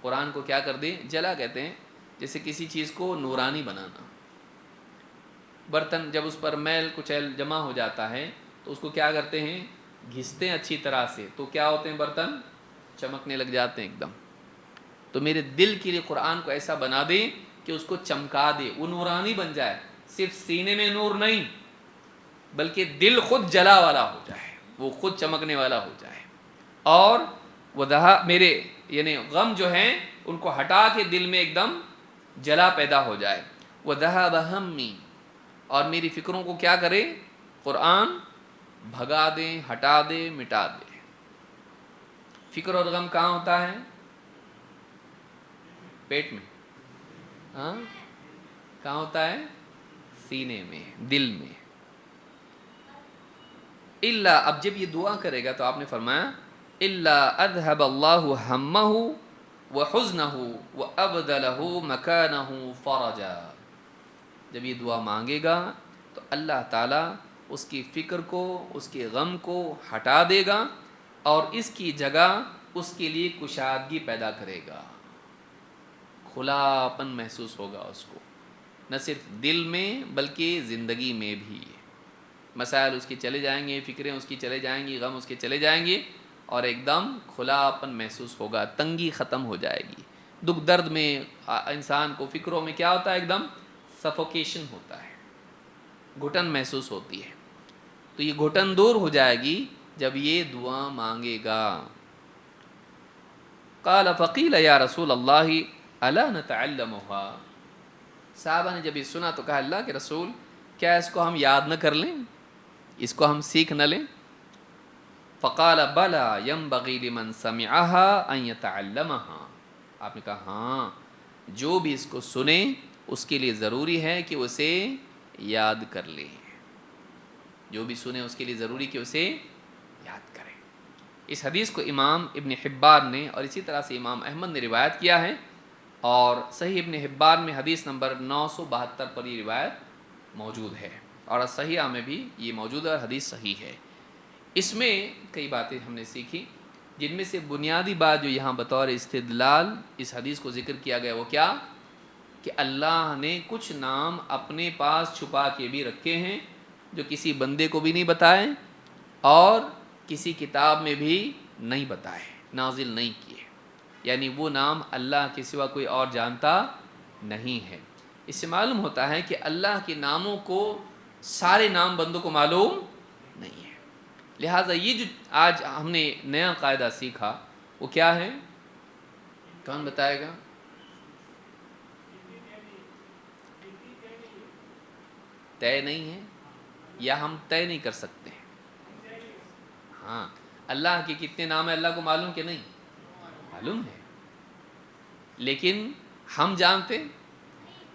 قرآن کو کیا کر دے؟ جلا کہتے ہیں جیسے کسی چیز کو نورانی بنانا۔ برتن جب اس پر میل کچیل جمع ہو جاتا ہے تو اس کو کیا کرتے ہیں؟ گھستے ہیں اچھی طرح سے، تو کیا ہوتے ہیں؟ برتن چمکنے لگ جاتے ہیں ایک دم۔ تو میرے دل کے لیے قرآن کو ایسا بنا دے کہ اس کو چمکا دے، وہ نورانی بن جائے، صرف سینے میں نور نہیں بلکہ دل خود جلا والا ہو جائے، وہ خود چمکنے والا ہو جائے، اور وہ میرے یعنی غم جو ہیں ان کو ہٹا کے دل میں ایک دم جلا پیدا ہو جائے۔ وَذَهَابَ هَمِّي، اور میری فکروں کو کیا کرے؟ قرآن بھگا دے، ہٹا دے، مٹا دے۔ فکر اور غم کہاں ہوتا ہے؟ پیٹ میں، ہاں کہاں ہوتا ہے؟ سینے میں، دل میں۔ الا، اب جب یہ دعا کرے گا تو آپ نے فرمایا الا اذهب الله همه وحزنه وابدله مكانه فرجا، جب یہ دعا مانگے گا تو اللہ تعالیٰ اس کی فکر کو، اس کے غم کو ہٹا دے گا اور اس کی جگہ اس کے لیے کشادگی پیدا کرے گا، کھلاپن محسوس ہوگا اس کو، نہ صرف دل میں بلکہ زندگی میں بھی۔ مسائل اس کے چلے جائیں گے، فکریں اس کی چلے جائیں گی، غم اس کے چلے جائیں گے، اور ایک دم کھلاپن محسوس ہوگا، تنگی ختم ہو جائے گی۔ دکھ درد میں انسان کو فکروں میں کیا ہوتا ہے؟ ایک دم سفوکیشن ہوتا ہے، گھٹن محسوس ہوتی ہے، تو یہ گھٹن دور ہو جائے گی جب یہ دعا مانگے گا۔ قال فقیل یا رسول اللہ الا نتعلمها، صحابہ نے جب یہ سنا تو کہا اللہ کے رسول کیا اس کو ہم یاد نہ کر لیں، اس کو ہم سیکھ نہ لیں؟ فقال بلا ينبغي لمن سمعها ان يتعلمها، آپ نے کہا ہاں، جو بھی اس کو سنے اس کے لیے ضروری ہے کہ اسے یاد کر لے، جو بھی سنے اس کے لیے ضروری کہ اسے یاد کرے۔ اس حدیث کو امام ابن حبان نے اور اسی طرح سے امام احمد نے روایت کیا ہے، اور صحیح ابن حبان میں حدیث نمبر 972 پر یہ روایت موجود ہے، اور صحیحہ میں بھی یہ موجود ہے اور حدیث صحیح ہے۔ اس میں کئی باتیں ہم نے سیکھی، جن میں سے بنیادی بات جو یہاں بطور استدلال اس حدیث کو ذکر کیا گیا وہ کیا؟ کہ اللہ نے کچھ نام اپنے پاس چھپا کے بھی رکھے ہیں جو کسی بندے کو بھی نہیں بتائے اور کسی کتاب میں بھی نہیں بتائے، نازل نہیں کیے، یعنی وہ نام اللہ کے سوا کوئی اور جانتا نہیں ہے۔ اس سے معلوم ہوتا ہے کہ اللہ کے ناموں کو سارے نام بندوں کو معلوم نہیں ہے، لہٰذا یہ جو آج ہم نے نیا قاعدہ سیکھا وہ کیا ہے؟ کون بتائے گا؟ طے نہیں ہے یا ہم طے نہیں کر سکتے ہیں؟ ہاں، اللہ کے کتنے نام ہیں اللہ کو معلوم کہ نہیں؟ معلوم ہے، لیکن ہم جانتے؟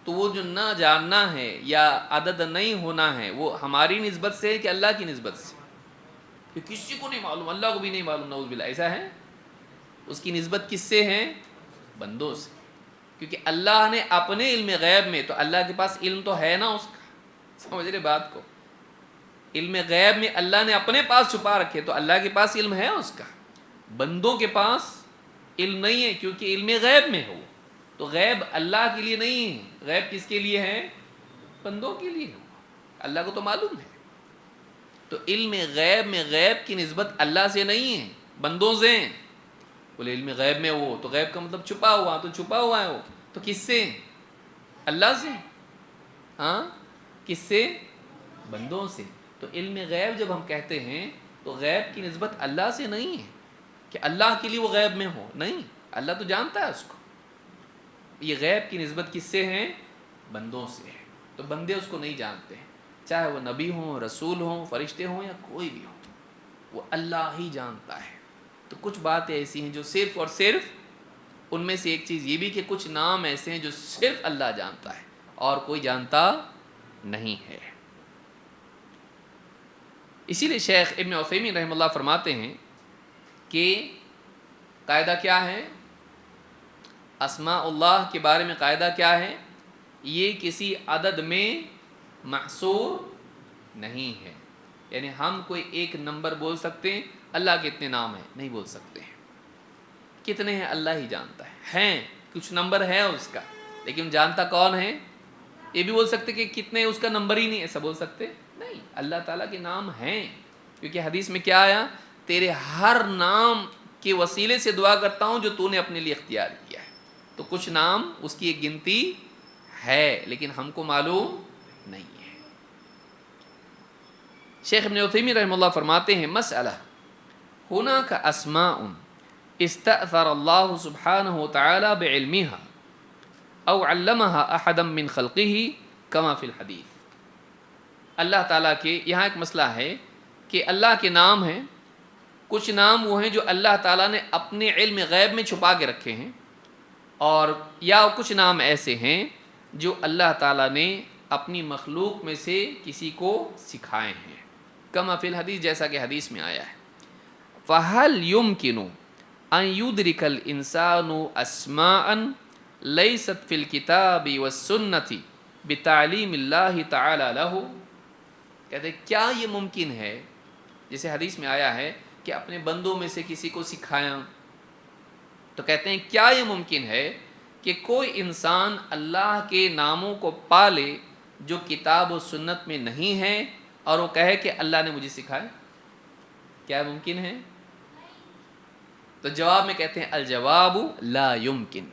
تو وہ جو نہ جاننا ہے یا عدد نہیں ہونا ہے وہ ہماری نسبت سے ہے کہ اللہ کی نسبت سے؟ کہ کسی کو نہیں معلوم، اللہ کو بھی نہیں معلوم، نعوذ باللہ، ایسا ہے؟ اس کی نسبت کس سے ہے؟ بندوں سے، کیونکہ اللہ نے اپنے علم غیب میں، تو اللہ کے پاس علم تو ہے نا اس کا، سمجھ رہے بات کو؟ علم غیب میں اللہ نے اپنے پاس چھپا رکھے تو اللہ کے پاس علم ہے اس کا، بندوں کے پاس علم نہیں ہے کیونکہ علم غیب میں ہو، تو غیب اللہ کے لیے نہیں ہے، غیب کس کے لیے ہے؟ بندوں کے لیے ہو، اللہ کو تو معلوم ہے۔ تو علم غیب میں غیب کی نسبت اللہ سے نہیں ہے، بندوں سے ہیں۔ بولے علم غیب میں وہ تو غیب کا مطلب چھپا ہوا، تو چھپا ہوا ہے وہ تو کس سے؟ اللہ سے، ہاں، کس سے؟ بندوں سے۔ تو علم غیب جب ہم کہتے ہیں تو غیب کی نسبت اللہ سے نہیں ہے کہ اللہ کے لیے وہ غیب میں ہو، نہیں، اللہ تو جانتا ہے اس کو. یہ غیب کی نسبت کس سے ہے؟ بندوں سے ہے. تو بندے اس کو نہیں جانتے ہیں، چاہے وہ نبی ہوں، رسول ہوں، فرشتے ہوں یا کوئی بھی ہو، وہ اللہ ہی جانتا ہے. تو کچھ باتیں ایسی ہیں جو صرف اور صرف، ان میں سے ایک چیز یہ بھی کہ کچھ نام ایسے ہیں جو صرف اللہ جانتا ہے اور کوئی جانتا نہیں ہے. اسی لیے شیخ ابن عثیمین رحمہ اللہ فرماتے ہیں کہ قاعدہ کیا ہے؟ اسماء اللہ کے بارے میں قاعدہ کیا ہے؟ یہ کسی عدد میں محصور نہیں ہے. یعنی ہم کوئی ایک نمبر بول سکتے ہیں، اللہ کے اتنے نام ہیں، نہیں بول سکتے ہیں. کتنے ہیں اللہ ہی جانتا ہے. ہیں کچھ نمبر ہے اس کا، لیکن جانتا کون ہے؟ یہ بھی بول سکتے کہ کتنے اس کا نمبر ہی نہیں، ایسا بول سکتے نہیں. اللہ تعالیٰ کے نام ہیں، کیونکہ حدیث میں کیا آیا؟ تیرے ہر نام کے وسیلے سے دعا کرتا ہوں جو تو نے اپنے لیے اختیار کیا ہے. تو کچھ نام اس کی ایک گنتی ہے لیکن ہم کو معلوم نہیں ہے. شیخ ابن عثیمین رحمہ اللہ فرماتے ہیں مسئلہ ہناک اسماء استأثر اللہ سبحانہ تعالی بعلمها او علمها احدا من خلقه کما فی الحدیث. اللہ تعالیٰ کے یہاں ایک مسئلہ ہے کہ اللہ کے نام ہیں، کچھ نام وہ ہیں جو اللہ تعالیٰ نے اپنے علم غیب میں چھپا کے رکھے ہیں، اور یا کچھ نام ایسے ہیں جو اللہ تعالیٰ نے اپنی مخلوق میں سے کسی کو سکھائے ہیں. کما فی الحدیث، جیسا کہ حدیث میں آیا ہے. فَهَلْ يُمْكِنُ أَن يُدْرِكَ الْإِنسَانُ أَسْمَاءً لَيْسَتْ فِي الْكِتَابِ وَالسُّنَّةِ بِتَعْلِيمِ اللَّهِ تَعَالَى لَهُ. کہتے ہیں کیا یہ ممکن ہے، جیسے حدیث میں آیا ہے کہ اپنے بندوں میں سے کسی کو سکھایا، تو کہتے ہیں کیا یہ ممکن ہے کہ کوئی انسان اللہ کے ناموں کو پالے جو کتاب و سنت میں نہیں ہے اور وہ کہے کہ اللہ نے مجھے سکھائے؟ کیا ممکن ہے؟ تو جواب میں کہتے ہیں الجواب لا یمکن،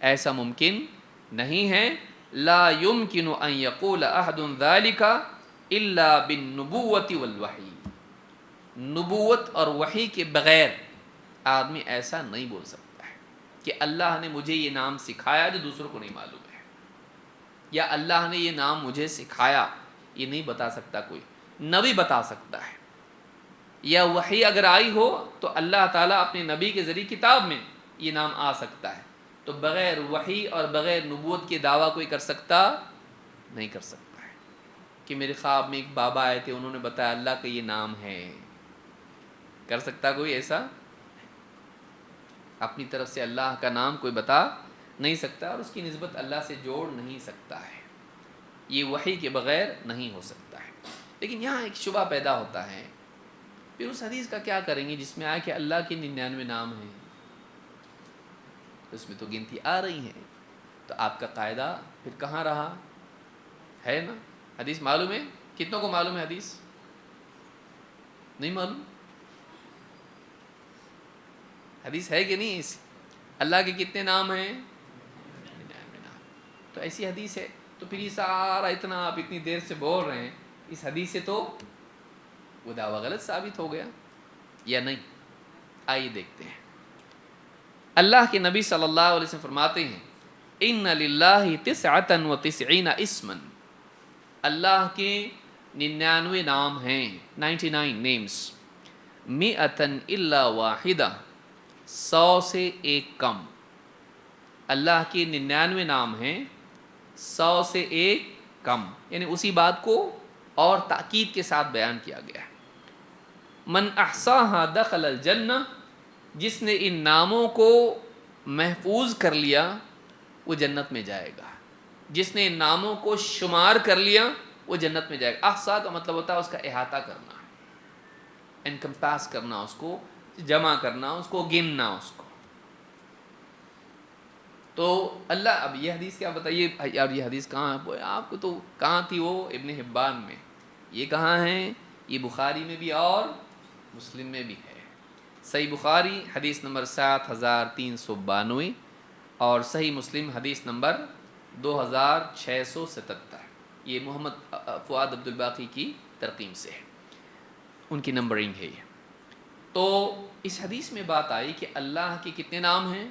ایسا ممکن نہیں ہے. لا یمکن ان یقول احد ذلك الا بالنبوۃ والوحی. نبوت اور وحی کے بغیر آدمی ایسا نہیں بول سکتا ہے کہ اللہ نے مجھے یہ نام سکھایا جو دوسروں کو نہیں معلوم ہے، یا اللہ نے یہ نام مجھے سکھایا. یہ نہیں بتا سکتا کوئی، نبی بتا سکتا ہے، یا وحی اگر آئی ہو تو اللہ تعالیٰ اپنے نبی کے ذریعے کتاب میں یہ نام آ سکتا ہے. تو بغیر وحی اور بغیر نبوت کے دعویٰ کوئی کر سکتا نہیں کر سکتا ہے کہ میرے خواب میں ایک بابا آئے تھے، انہوں نے بتایا اللہ کا یہ نام ہے. کر سکتا کوئی ایسا؟ اپنی طرف سے اللہ کا نام کوئی بتا نہیں سکتا اور اس کی نسبت اللہ سے جوڑ نہیں سکتا ہے. یہ وحی کے بغیر نہیں ہو سکتا ہے. لیکن یہاں ایک شبہ پیدا ہوتا ہے، پھر اس حدیث کا کیا کریں گے جس میں آیا کہ اللہ کے 99 نام ہیں؟ اس میں تو گنتی آ رہی ہے، تو آپ کا قاعدہ پھر کہاں رہا؟ ہے نا حدیث معلوم ہے؟ کتنوں کو معلوم ہے حدیث؟ نہیں معلوم؟ حدیث ہے کہ نہیں؟ اس اللہ کے کتنے نام ہیں؟ 99 نام. تو ایسی حدیث ہے، تو پھر یہ سارا اتنا آپ اتنی دیر سے بول رہے ہیں، اس حدیث سے تو وہ دعویٰ غلط ثابت ہو گیا یا نہیں؟ آئیے دیکھتے ہیں. اللہ کے نبی صلی اللہ علیہ وسلم فرماتے ہیں ان للہ 99 اسما. اللہ کے 99 نام ہیں، 99 نیمز. 100 الا واحدہ، 100 سے ایک کم. اللہ کے 99 نام ہیں، 100 سے ایک کم، یعنی اسی بات کو اور تاکید کے ساتھ بیان کیا گیا ہے. من احصاها دخل الجنہ، جس نے ان ناموں کو محفوظ کر لیا وہ جنت میں جائے گا. جس نے ان ناموں کو شمار کر لیا وہ جنت میں جائے گا. احصا کا مطلب ہوتا ہے اس کا احاطہ کرنا، انکمپاس کرنا، اس کو جمع کرنا، اس کو گننا اس کو. تو اللہ، اب یہ حدیث کیا بتائیے یار، یہ حدیث کہاں ہے آپ کو؟ تو کہاں تھی وہ؟ ابن حبان میں. یہ کہاں ہے؟ یہ بخاری میں بھی اور مسلم میں بھی ہے. صحیح بخاری حدیث نمبر 7392 اور صحیح مسلم حدیث نمبر 2677. یہ محمد فؤاد عبد الباقی کی ترقیم سے ہے. ان کی نمبرنگ ہے یہ. تو اس حدیث میں بات آئی کہ اللہ کے کتنے نام ہیں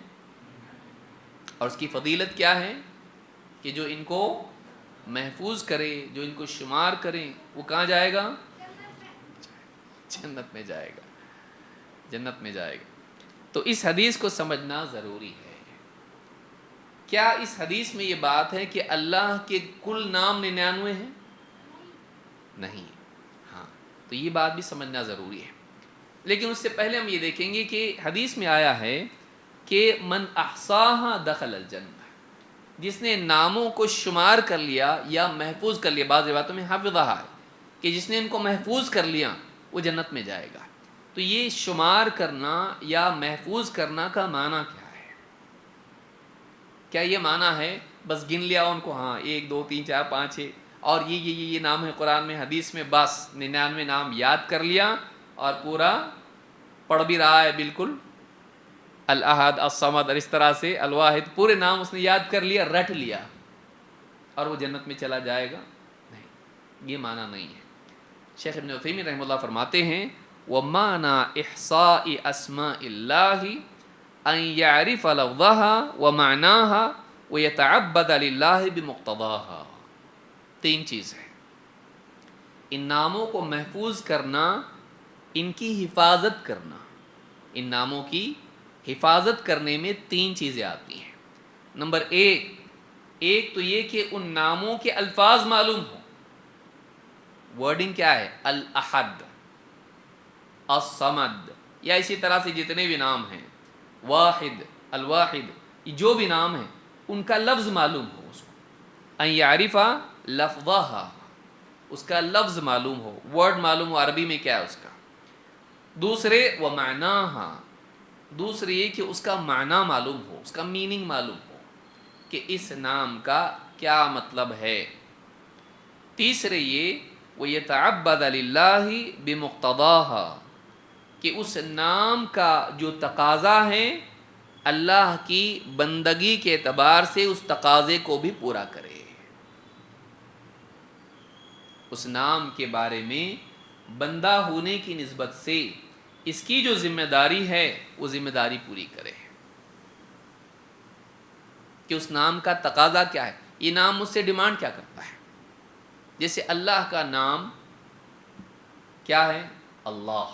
اور اس کی فضیلت کیا ہے کہ جو ان کو محفوظ کرے، جو ان کو شمار کریں، وہ کہاں جائے گا؟ جنت میں جائے گا، جنت میں جائے گا. تو اس حدیث کو سمجھنا ضروری ہے. کیا اس حدیث میں یہ بات ہے کہ اللہ کے کل نام 99 ہیں؟ نہیں. ہاں، تو یہ بات بھی سمجھنا ضروری ہے. لیکن اس سے پہلے ہم یہ دیکھیں گے کہ حدیث میں آیا ہے کہ من احصاها دخل الجنہ، جس نے ناموں کو شمار کر لیا یا محفوظ کر لیا، بعض روایتوں میں حفظھا ہے کہ جس نے ان کو محفوظ کر لیا وہ جنت میں جائے گا. تو یہ شمار کرنا یا محفوظ کرنا کا معنی کیا ہے؟ کیا یہ معنی ہے بس گن لیا ان کو، ہاں 1 2 3 4 5 6 اور یہ نام ہے قرآن میں حدیث میں، بس 99 نام یاد کر لیا اور پورا پڑھ بھی رہا ہے بالکل، الاحد الصمد اور اس طرح سے الواحد، پورے نام اس نے یاد کر لیا، رٹ لیا اور وہ جنت میں چلا جائے گا؟ نہیں، یہ معنی نہیں ہے. شیخ ابن عثیمین رحمہ اللہ فرماتے ہیں وَمَعْنَى إِحْصَاءِ أَسْمَاءِ اللَّهِ أَن يَعْرِفَ لَفْظَهَا وَمَعْنَاهَا وَيَتَعَبَّدَ لِلَّهِ بِمُقْتَضَاهَا. 3 چیز ہے. ان ناموں کو محفوظ کرنا، ان کی حفاظت کرنا، ان ناموں کی حفاظت کرنے میں 3 چیزیں آتی ہیں. نمبر 1 تو یہ کہ ان ناموں کے الفاظ معلوم ہوں. ورڈنگ کیا ہے؟ الاحد، الصمد، یا اسی طرح سے جتنے بھی نام ہیں، واحد، الواحد، جو بھی نام ہیں ان کا لفظ معلوم ہو اس کو. ان یعرف لفظھا، اس کا لفظ معلوم ہو، ورڈ معلوم ہو عربی میں کیا ہے اس کا. دوسرے ومعناہا، دوسرے یہ کہ اس کا معنی معلوم ہو، اس کا میننگ معلوم ہو کہ اس نام کا کیا مطلب ہے. تیسرے یہ وَيَتَعَبَّدَ لِلَّهِ بِمُقْتَضَاهَا، کہ اس نام کا جو تقاضا ہے اللہ کی بندگی کے اعتبار سے اس تقاضے کو بھی پورا کرے. اس نام کے بارے میں بندہ ہونے کی نسبت سے اس کی جو ذمہ داری ہے وہ ذمہ داری پوری کرے کہ اس نام کا تقاضا کیا ہے، یہ نام مجھ سے ڈیمانڈ کیا کرتا ہے. جیسے اللہ کا نام کیا ہے؟ اللہ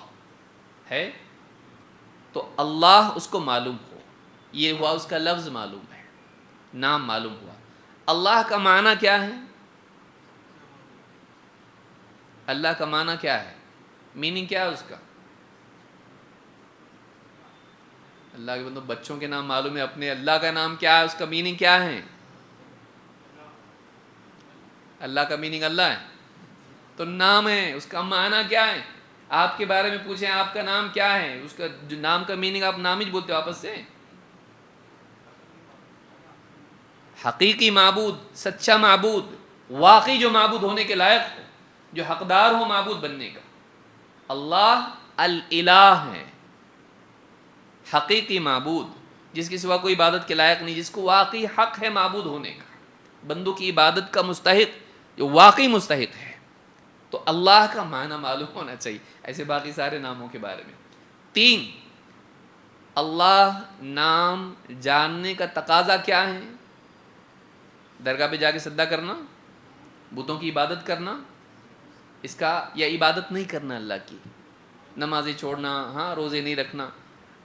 ہے، تو اللہ اس کو معلوم ہو، یہ ہوا اس کا لفظ معلوم ہے، نام معلوم ہوا. اللہ کا معنی کیا ہے؟ اللہ کا معنی کیا ہے؟ میننگ کیا ہے اس کا؟ اللہ کے بندوں، بچوں کے نام معلوم ہے اپنے، اللہ کا نام کیا ہے، اس کا میننگ کیا ہے؟ اللہ کا میننگ اللہ ہے تو نام ہے، اس کا معنی کیا ہے؟ آپ کے بارے میں پوچھیں آپ کا نام کیا ہے، اس کا جو نام کا میننگ آپ نام ہی بولتے ہو آپس سے. حقیقی معبود، سچا معبود، واقعی جو معبود ہونے کے لائق ہو، جو حقدار ہو معبود بننے کا. اللہ الالہ ہے، حقیقی معبود، جس کے سوا کوئی عبادت کے لائق نہیں، جس کو واقعی حق ہے معبود ہونے کا، بندوں کی عبادت کا مستحق، جو واقعی مستحق ہے. تو اللہ کا معنی معلوم ہونا چاہیے، ایسے باقی سارے ناموں کے بارے میں. 3 اللہ نام جاننے کا تقاضا کیا ہے؟ درگاہ پہ جا کے سجدہ کرنا، بتوں کی عبادت کرنا، اس کا یا عبادت نہیں کرنا اللہ کی، نمازیں چھوڑنا، ہاں روزے نہیں رکھنا.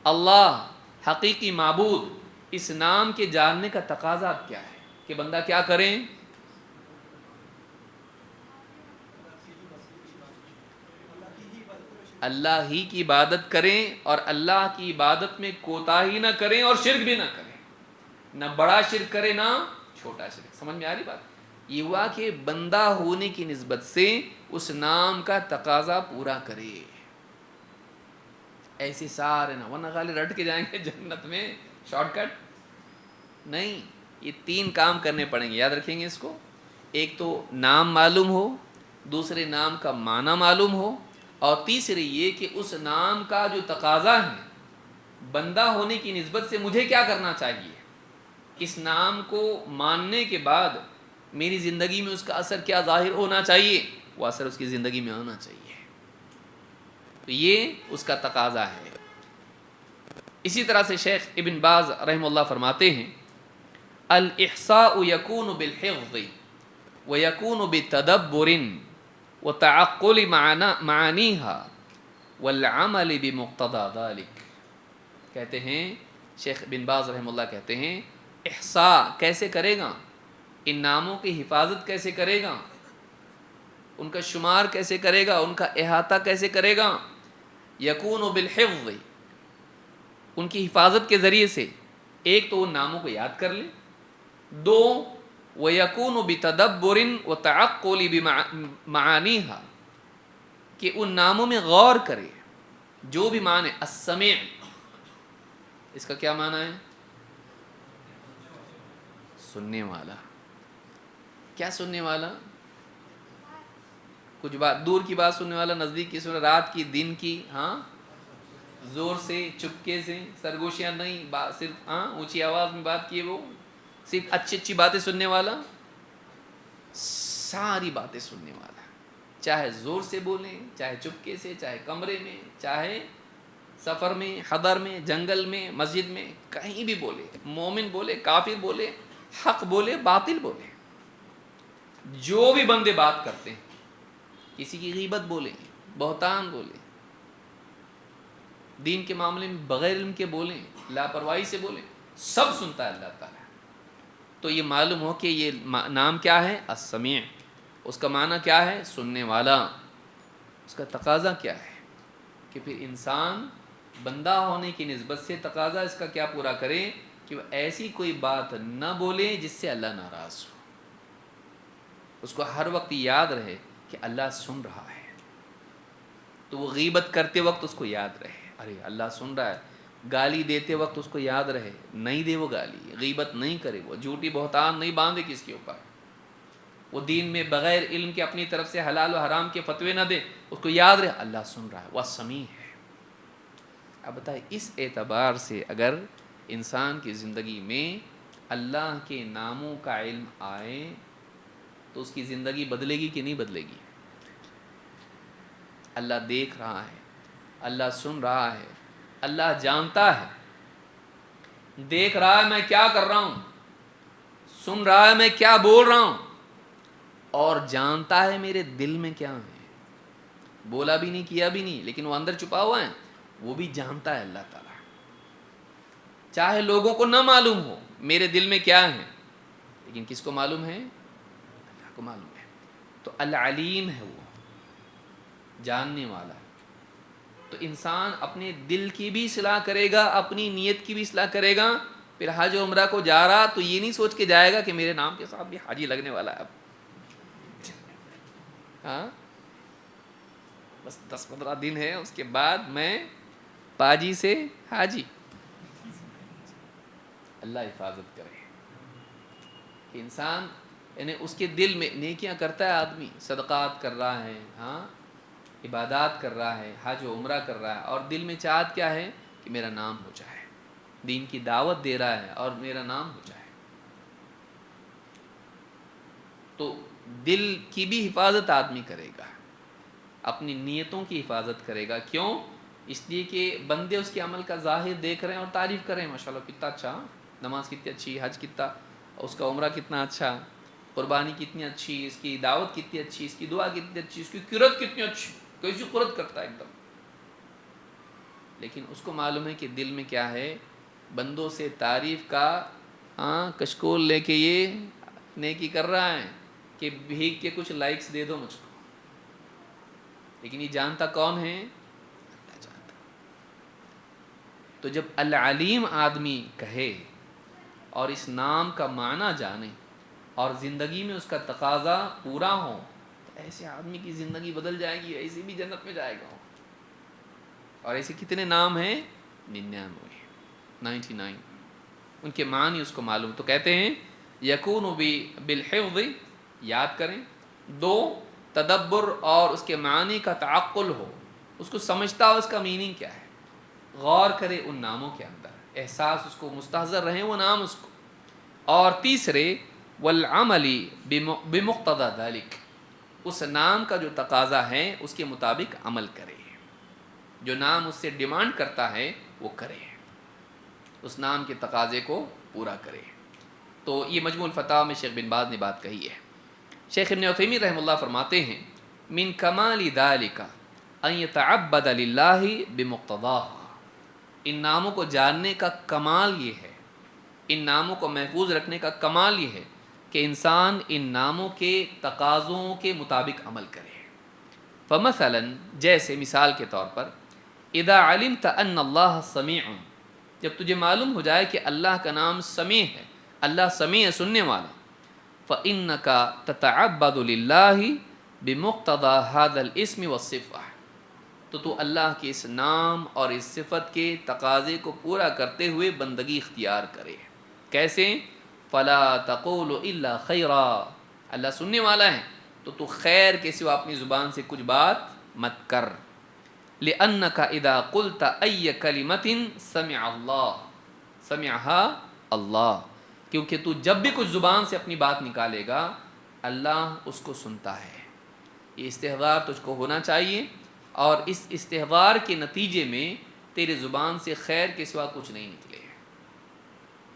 اللہ حقیقی معبود، اس نام کے جاننے کا تقاضا کیا ہے کہ بندہ کیا کریں؟ اللہ ہی کی عبادت کریں اور اللہ کی عبادت میں کوتاہی نہ کریں اور شرک بھی نہ کریں، نہ بڑا شرک کرے نہ چھوٹا شرک. سمجھ میں آ رہی بات؟ یہ ہوا کہ بندہ ہونے کی نسبت سے اس نام کا تقاضا پورا کرے. ایسے سارے نہ، ورنہ خالی رٹ کے جائیں گے جنت میں شارٹ کٹ نہیں. یہ 3 کام کرنے پڑیں گے، یاد رکھیں گے اس کو. ایک تو نام معلوم ہو، دوسرے نام کا معنی معلوم ہو، اور تیسری یہ کہ اس نام کا جو تقاضا ہے بندہ ہونے کی نسبت سے مجھے کیا کرنا چاہیے، اس نام کو ماننے کے بعد میری زندگی میں اس کا اثر کیا ظاہر ہونا چاہیے، وہ اثر اس کی زندگی میں آنا چاہیے. تو یہ اس کا تقاضا ہے۔ اسی طرح سے شیخ ابن باز رحمہ اللہ فرماتے ہیں الاحصاء یکون بالحفظ ویکون بتدبر وتعقل معانیها والعمل بمقتضى ذلك۔ کہتے ہیں شیخ بن باز رحمہ اللہ کہتے ہیں احصاء کیسے کرے گا، ان ناموں کی حفاظت کیسے کرے گا، ان کا شمار کیسے کرے گا، ان کا احاطہ کیسے کرے گا، یکون بالحفظ، ان کی حفاظت کے ذریعے سے ایک تو ان ناموں کو یاد کر لے، دو وَيَكُونُ بِتَدَبُّرٍ وَتَعَقُّلِ بِمَعَانِيهَا، کہ ان ناموں میں غور کرے، جو بھی معنی السمع، اس کا کیا معنی ہے؟ سننے والا۔ کیا سننے والا؟ کچھ بات دور کی بات سننے والا، نزدیک کی سننے، رات کی، دن کی، ہاں، زور سے، چپکے سے، سرگوشیاں نہیں، صرف ہاں اونچی آواز میں بات کیے، وہ صرف اچھی اچھی باتیں سننے والا، ساری باتیں سننے والا، چاہے زور سے بولیں، چاہے چپکے سے، چاہے کمرے میں، چاہے سفر میں، حضر میں، جنگل میں، مسجد میں، کہیں بھی بولے، مومن بولے، کافر بولے، حق بولے، باطل بولے، جو بھی بندے بات کرتے ہیں، کسی کی غیبت بولیں، بہتان بولیں، دین کے معاملے میں بغیر علم کے بولیں، لاپرواہی سے بولیں، سب سنتا ہے اللہ تعالیٰ۔ تو یہ معلوم ہو کہ یہ نام کیا ہے؟ السمیع، اس کا معنی کیا ہے؟ سننے والا۔ اس کا تقاضا کیا ہے کہ پھر انسان بندہ ہونے کی نسبت سے تقاضا اس کا کیا پورا کرے کہ وہ ایسی کوئی بات نہ بولے جس سے اللہ ناراض ہو، اس کو ہر وقت یاد رہے کہ اللہ سن رہا ہے، تو وہ غیبت کرتے وقت اس کو یاد رہے، ارے اللہ سن رہا ہے، گالی دیتے وقت اس کو یاد رہے، نہیں دے وہ گالی، غیبت نہیں کرے، وہ جھوٹی بہتان نہیں باندھے کس کے اوپر، وہ دین میں بغیر علم کے اپنی طرف سے حلال و حرام کے فتوے نہ دے، اس کو یاد رہے اللہ سن رہا ہے، وہ سمیع ہے۔ اب بتائیں اس اعتبار سے اگر انسان کی زندگی میں اللہ کے ناموں کا علم آئے تو اس کی زندگی بدلے گی کہ نہیں بدلے گی؟ اللہ دیکھ رہا ہے، اللہ سن رہا ہے، اللہ جانتا ہے، دیکھ رہا ہے میں کیا کر رہا ہوں، سن رہا ہے میں کیا بول رہا ہوں، اور جانتا ہے میرے دل میں کیا ہے، بولا بھی نہیں کیا بھی نہیں لیکن وہ اندر چھپا ہوا ہے، وہ بھی جانتا ہے اللہ تعالیٰ، چاہے لوگوں کو نہ معلوم ہو میرے دل میں کیا ہے، لیکن کس کو معلوم ہے؟ اللہ کو معلوم ہے۔ تو العلیم ہے، وہ جاننے والا۔ تو انسان اپنے دل کی بھی اصلاح کرے گا، اپنی نیت کی بھی اصلاح کرے گا، پھر حج و عمرہ کو جا رہا تو یہ نہیں سوچ کے جائے گا کہ میرے نام کے ساتھ بھی حاجی لگنے والا ہے اب، ہاں بس 10-15 دن ہے، اس کے بعد میں پاجی سے حاجی۔ اللہ حفاظت کرے کہ انسان یعنی اس کے دل میں نیکیاں کرتا ہے، آدمی صدقات کر رہا ہے، ہاں عبادات کر رہا ہے، حج و عمرہ کر رہا ہے، اور دل میں چاہت کیا ہے کہ میرا نام ہو جائے، دین کی دعوت دے رہا ہے اور میرا نام ہو جائے، تو دل کی بھی حفاظت آدمی کرے گا، اپنی نیتوں کی حفاظت کرے گا۔ کیوں؟ اس لیے کہ بندے اس کے عمل کا ظاہر دیکھ رہے ہیں اور تعریف کر رہے ہیں، ماشاءاللہ کتنا اچھا، نماز کتنی اچھی، حج کتنا، اس کا عمرہ کتنا اچھا، قربانی کتنی اچھی، اس کی دعوت کتنی اچھی، اس کی دعا کتنی اچھی، اس کی قرت کتنی اچھی، کیسی قرت کرتا ہے ایک دم۔ لیکن اس کو معلوم ہے کہ دل میں کیا ہے، بندوں سے تعریف کا کشکول لے کے یہ نیکی کر رہا ہے کہ بھیگ کے کچھ لائکس دے دو مجھ کو، لیکن یہ جانتا کون ہے؟ اللہ جانتا۔ تو جب العلیم آدمی کہے اور اس نام کا معنی جانے اور زندگی میں اس کا تقاضا پورا ہو تو ایسے آدمی کی زندگی بدل جائے گی، ایسے بھی جنت میں جائے گا۔ اور ایسے کتنے نام ہیں؟ 99 ان کے معنی اس کو معلوم۔ تو کہتے ہیں یکون بالحفظ، یاد کریں، دو تدبر اور اس کے معنی کا تعقل ہو، اس کو سمجھتا ہو اس کا میننگ کیا ہے، غور کرے ان ناموں کے اندر، احساس اس کو مستحضر رہیں وہ نام اس کو، اور تیسرے والعملی بمقتضى ذلك، اس نام کا جو تقاضا ہے اس کے مطابق عمل کرے۔ جو نام اس سے ڈیمانڈ کرتا ہے وہ کرے، اس نام کے تقاضے کو پورا کرے۔ تو یہ مجموع الفتاوی میں شیخ بن باز نے بات کہی ہے۔ شیخ ابن عثیمین رحمہ اللہ فرماتے ہیں من کمال ذالک ان یتعبد للہ بمقتضاہ، ان ناموں کو جاننے کا کمال یہ ہے، ان ناموں کو محفوظ رکھنے کا کمال یہ ہے کہ انسان ان ناموں کے تقاضوں کے مطابق عمل کرے۔ فمثلا جیسے مثال کے طور پر اذا علمت ان اللہ سمیع، جب تجھے معلوم ہو جائے کہ اللہ کا نام سمیع ہے، اللہ سمیع ہے، سننے والا، فإنك تتعبد للہ بمقتضى هذا الاسم والصفة، تو اللہ کے اس نام اور اس صفت کے تقاضے کو پورا کرتے ہوئے بندگی اختیار کرے۔ کیسے؟ فلا تقول الا خیرا، اللہ سننے والا ہے تو خیر کے سوا اپنی زبان سے کچھ بات مت کر۔ لأنك اذا قلت ای کلمۃ سمع اللہ سمعها اللہ، کیونکہ تو جب بھی کچھ زبان سے اپنی بات نکالے گا اللہ اس کو سنتا ہے۔ یہ استحضار تجھ کو ہونا چاہیے، اور اس استحضار کے نتیجے میں تیرے زبان سے خیر کے سوا کچھ نہیں نکلے۔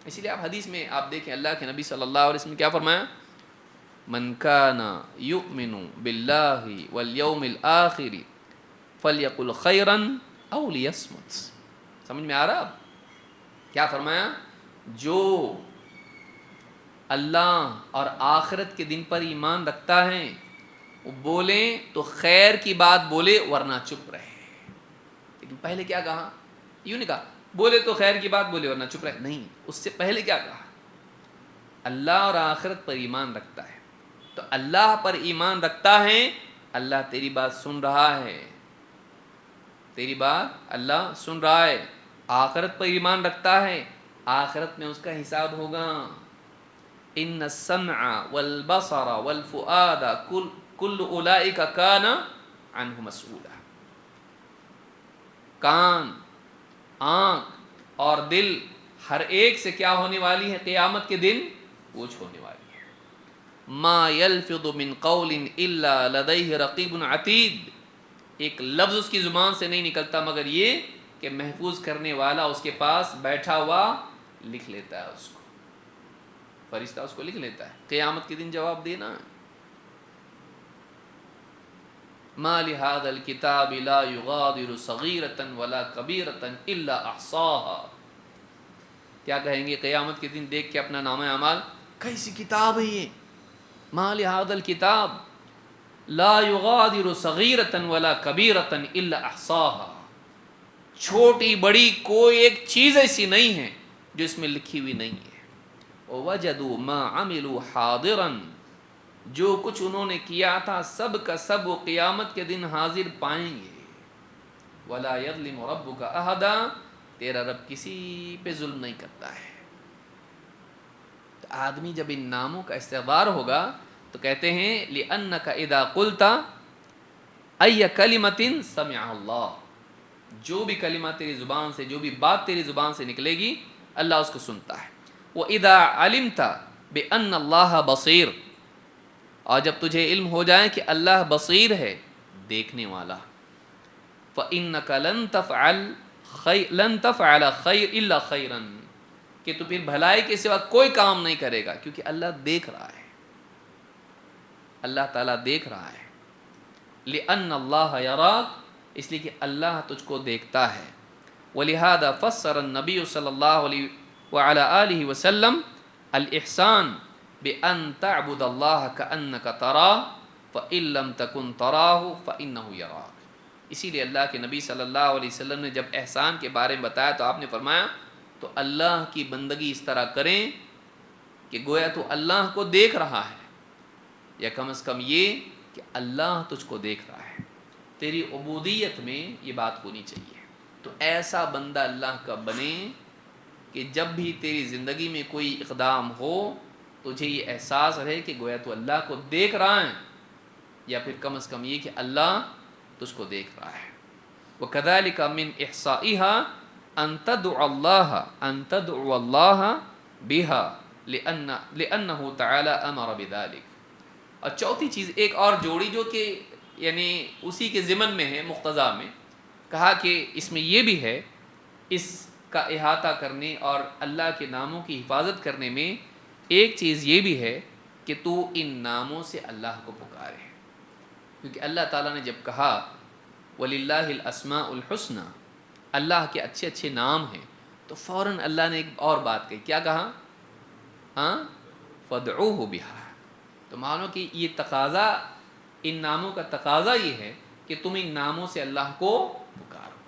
اسی لیے آپ حدیث میں آپ دیکھیں اللہ کے نبی صلی اللہ علیہ وسلم نے کیا فرمایا؟ من کان یؤمن باللہ والیوم الآخر فلیقل خیرا او لیصمت۔ سمجھ میں آ رہا اب کیا فرمایا؟ جو اللہ اور آخرت کے دن پر ایمان رکھتا ہے وہ بولیں تو خیر کی بات بولے ورنہ چپ رہے۔ لیکن پہلے کیا کہا؟ یوں نہیں کہا بولے تو خیر کی بات بولے ورنہ چپ رہے، نہیں، اس سے پہلے کیا کہا؟ اللہ اور آخرت پر ایمان رکھتا ہے، تو اللہ پر ایمان رکھتا ہے، اللہ تیری بات سن رہا ہے، تیری بات اللہ سن رہا ہے۔ آخرت پر ایمان رکھتا ہے، آخرت میں اس کا حساب ہوگا۔ ان السمع والبصر والفؤاد کل اولئک کان عنہ مسئولا، کان، آنکھ اور دل ہر ایک سے کیا ہونے والی ہے؟ قیامت کے دن پوچھ ہونے والی ہے۔ ما یلفظ من قول الا لدیہ رقیب عتید، ایک لفظ اس کی زبان سے نہیں نکلتا مگر یہ کہ محفوظ کرنے والا اس کے پاس بیٹھا ہوا لکھ لیتا ہے، اس کو فرشتہ اس کو لکھ لیتا ہے، قیامت کے دن جواب دینا ہے۔ ما لهذا الكتاب لا يغادر صغيرة ولا كبيرة الا احصاها، کیا کہیں گے قیامت کے دن دیکھ کے اپنا نامہ اعمال؟ کیسی کتاب ہے یہ؟ ما لهذا الكتاب لا يغادر صغيرة ولا كبيرة الا احصاها، چھوٹی بڑی کوئی ایک چیز ایسی نہیں ہے جو اس میں لکھی ہوئی نہیں ہے۔ وَوَجَدُوا مَا عَمِلُوا حَاضِرًا، جو کچھ انہوں نے کیا تھا سب کا سب وہ قیامت کے دن حاضر پائیں گے۔ وَلَا يَظْلِمُ رَبُّكَ أَحَدًا، تیرا رب کسی پہ ظلم نہیں کرتا ہے۔ تو آدمی جب ان ناموں کا استحضار ہوگا تو کہتے ہیں لِأَنَّكَ إِذَا قُلْتَ أَيَّ كَلِمَةٍ سَمِعَ اللَّهُ، جو بھی کلمہ تیری زبان سے، جو بھی بات تیری زبان سے نکلے گی اللہ اس کو سنتا ہے۔ وَإِذَا عَلِمْتَ بِأَنَّ اللَّهَ بَصِيرٌ، اور جب تجھے علم ہو جائے کہ اللہ بصیر ہے، دیکھنے والا، فَإِنَّكَ لَن تَفْعَلَ خَيْرٍ إِلَّا خَيْرًا، کہ تو پھر بھلائی کے سوا کوئی کام نہیں کرے گا، کیونکہ اللہ دیکھ رہا ہے، اللہ تعالیٰ دیکھ رہا ہے۔ لِأَنَّ اللَّهَ يَرَاكَ، اس لیے کہ اللہ تجھ کو دیکھتا ہے۔ وَلِهَذَا فَسَّرَ النَّبِيُّ صلی اللہ علیہ وعلى آلہ وسلم الإحسان بأن تعبد اللہ كأنك تراه فإن لم تكن تراه فإنه يراك، اسی لیے اللہ کے نبی صلی اللہ علیہ وسلم نے جب احسان کے بارے میں بتایا تو آپ نے فرمایا تو اللہ کی بندگی اس طرح کریں کہ گویا تو اللہ کو دیکھ رہا ہے، یا کم از کم یہ کہ اللہ تجھ کو دیکھ رہا ہے۔ تیری عبودیت میں یہ بات ہونی چاہیے۔ تو ایسا بندہ اللہ کا بنے کہ جب بھی تیری زندگی میں کوئی اقدام ہو تجھے یہ احساس رہے کہ گویا تو اللہ کو دیکھ رہا ہے، یا پھر کم از کم یہ کہ اللہ تجھ کو دیکھ رہا ہے۔ وَكَذَلِكَ مِنْ إِحْصَائِهَا أَن تَدْعُوَ اللَّهَ بِهَا لِأَنَّهُ تَعَالَى أَمَرَ بِذَلِكَ۔ اور چوتھی چیز ایک اور جوڑی جو کہ یعنی اسی کے ضمن میں ہے، مقتضا میں، کہا کہ اس میں یہ بھی ہے، اس کا احاطہ کرنے اور اللہ کے ناموں کی حفاظت کرنے میں ایک چیز یہ بھی ہے کہ تو ان ناموں سے اللہ کو پکارے، کیونکہ اللہ تعالیٰ نے جب کہا وَلِلَّهِ الْأَسْمَاءُ الْحُسْنَى، اللہ کے اچھے اچھے نام ہیں، تو فوراً اللہ نے ایک اور بات کہی، کیا کہا؟ ہاں، فَادْعُوهُ بِهَا۔ تو مانو کہ یہ تقاضا، ان ناموں کا تقاضا یہ ہے کہ تم ان ناموں سے اللہ کو پکارو۔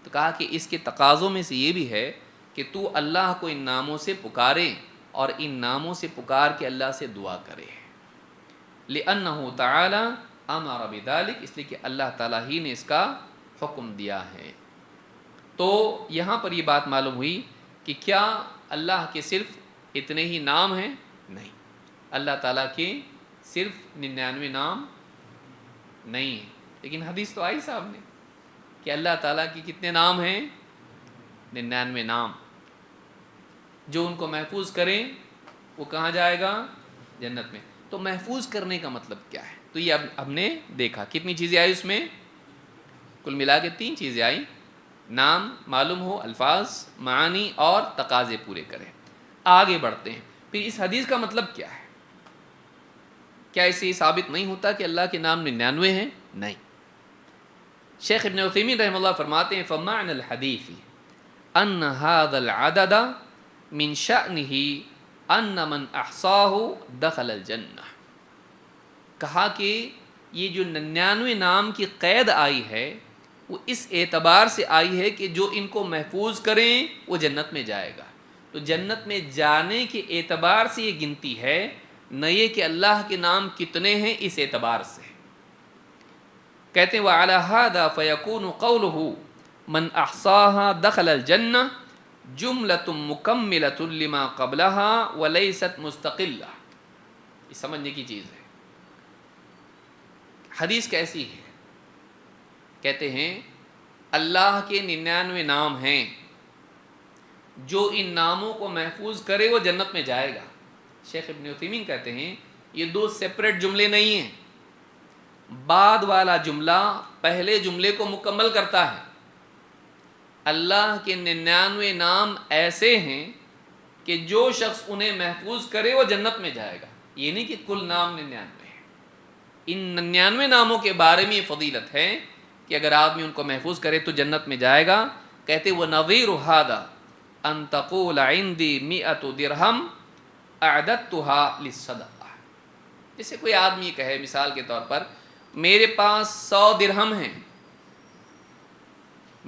تو کہا کہ اس کے تقاضوں میں سے یہ بھی ہے کہ تو اللہ کو ان ناموں سے پکارے اور ان ناموں سے پکار کے اللہ سے دعا کرے، لِأَنَّهُ تَعَالَى أَمَرَ بِذَلِكَ، اس لیے کہ اللہ تعالیٰ ہی نے اس کا حکم دیا ہے۔ تو یہاں پر یہ بات معلوم ہوئی کہ کیا اللہ کے صرف اتنے ہی نام ہیں؟ نہیں، اللہ تعالیٰ کے صرف 99 نام نہیں ہیں، لیکن حدیث تو آئی صاحب نے کہ اللہ تعالیٰ کی کتنے نام ہیں؟ 99 نام۔ جو ان کو محفوظ کریں وہ کہاں جائے گا؟ جنت میں۔ تو محفوظ کرنے کا مطلب کیا ہے؟ تو یہ اب ہم نے دیکھا کتنی چیزیں آئی اس میں، کل ملا کے 3 چیزیں آئی، نام معلوم ہو، الفاظ، معانی اور تقاضے پورے کریں۔ آگے بڑھتے ہیں، پھر اس حدیث کا مطلب کیا ہے؟ کیا اس سے یہ ثابت نہیں ہوتا کہ اللہ کے نام 99 ہیں؟ نہیں۔ شیخ ابن عثیمین رحمہ اللہ فرماتے ہیں فَمَعْنَ الْحَدِيثِ أَنَّ هَذَا الْعَدَدَ مِنْ شَأْنِهِ أَنَّ مَنْ أَحْصَاهُ دَخَلَ الْجَنَّةِ، کہا کہ یہ جو 99 نام کی قید آئی ہے وہ اس اعتبار سے آئی ہے کہ جو ان کو محفوظ کریں وہ جنت میں جائے گا۔ تو جنت میں جانے کے اعتبار سے یہ گنتی ہے، نہ یہ کہ اللہ کے نام کتنے ہیں اس اعتبار سے۔ کہتے ہیں وَعَلَى هَذَا فَيَكُونُ قَوْلُهُ مَنْ أَحْصَاهَا دَخَلَ الْجَنَّةِ جُمْلَةٌ مُكَمِّلَةٌ لِمَا قَبْلَهَا وَلَيْسَتْ مُسْتَقِلَّةٌ۔ یہ سمجھنے کی چیز ہے۔ حدیث کیسی ہے؟ کہتے ہیں اللہ کے 99 نام ہیں، جو ان ناموں کو محفوظ کرے وہ جنت میں جائے گا۔ شیخ ابن عثیمین کہتے ہیں یہ 2 سیپریٹ جملے نہیں ہیں، بعد والا جملہ پہلے جملے کو مکمل کرتا ہے۔ اللہ کے 99 نام ایسے ہیں کہ جو شخص انہیں محفوظ کرے وہ جنت میں جائے گا، یہ نہیں کہ کل نام 99 ہیں۔ ان 99 ناموں کے بارے میں یہ فضیلت ہے کہ اگر آدمی ان کو محفوظ کرے تو جنت میں جائے گا۔ کہتے وَنَظِيرُ هَذَا أَن تَقُولَ عِنْدِي 100 درہم اعددتها للصدقہ۔ جیسے کوئی آدمی کہے مثال کے طور پر میرے پاس 100 درہم ہیں،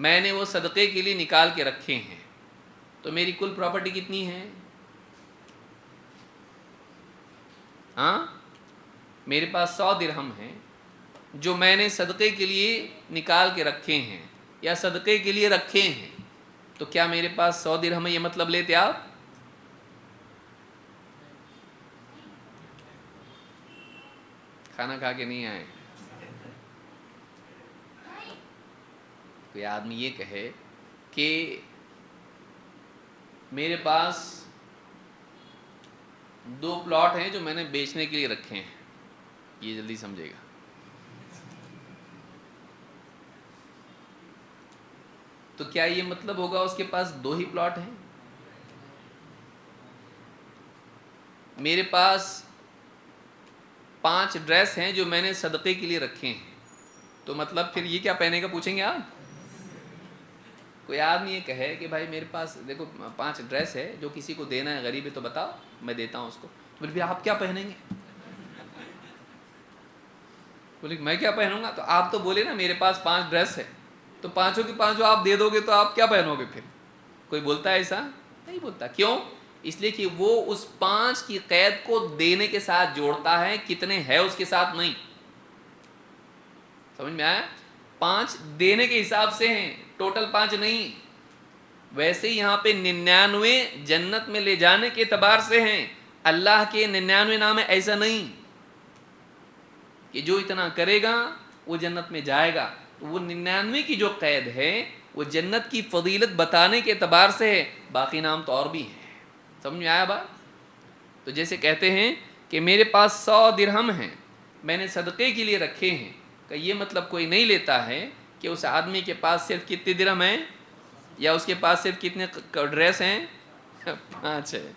میں نے وہ صدقے کے لیے نکال کے رکھے ہیں، تو میری کل پراپرٹی کتنی ہے؟ ہاں، میرے پاس 100 درہم ہیں جو میں نے صدقے کے لیے نکال کے رکھے ہیں یا صدقے کے لیے رکھے ہیں، تو کیا میرے پاس 100 درہم ہے یہ مطلب لیتے آپ؟ کھانا کھا کے نہیں آئے؟ کوئی آدمی یہ کہے کہ میرے پاس 2 پلاٹ ہیں جو میں نے بیچنے کے لیے رکھے ہیں، یہ جلدی سمجھے گا۔ تو کیا یہ مطلب ہوگا اس کے پاس 2 ہی پلاٹ ہیں؟ میرے پاس 5 ڈریس ہیں جو میں نے صدقے کے لیے رکھے ہیں، تو مطلب پھر یہ کیا پہنے گا پوچھیں گے آپ؟ کوئی آدمی یہ کہے کہ بھائی میرے پاس دیکھو 5 ڈریس ہے، جو کسی کو دینا ہے غریب ہے تو بتاؤ میں دیتا ہوں اس کو، تو پھر آپ کیا پہنیں گے؟ بولے میں کیا پہنوں گا؟ تو آپ تو بولے نا میرے پاس 5 ڈریس ہے، تو 5 کی 5 آپ دے دو گے تو آپ کیا پہنو گے؟ پھر کوئی بولتا ہے ایسا؟ نہیں بولتا۔ کیوں؟ اس لیے کہ وہ اس 5 کی قید کو دینے کے ساتھ جوڑتا ہے، کتنے ہے اس کے ساتھ نہیں۔ سمجھ میں آیا؟ 5 دینے کے حساب سے ہیں، ٹوٹل 5 نہیں۔ ویسے یہاں پہ 99 جنت میں لے جانے کے اعتبار سے ہیں، اللہ کے 99 نام ہے ایسا نہیں کہ جو اتنا کرے گا وہ جنت میں جائے گا۔ تو وہ 99 کی جو قید ہے وہ جنت کی فضیلت بتانے کے اعتبار سے ہے، باقی نام تو اور بھی ہیں۔ سمجھ میں آیا بات؟ تو جیسے کہتے ہیں کہ میرے پاس 100 درہم ہیں، میں نے صدقے کے لیے رکھے ہیں، کہ یہ مطلب کوئی نہیں لیتا ہے کہ اس آدمی کے پاس صرف کتنے درہم ہیں یا اس کے پاس صرف کتنے ڈریس ہیں 5 ہے.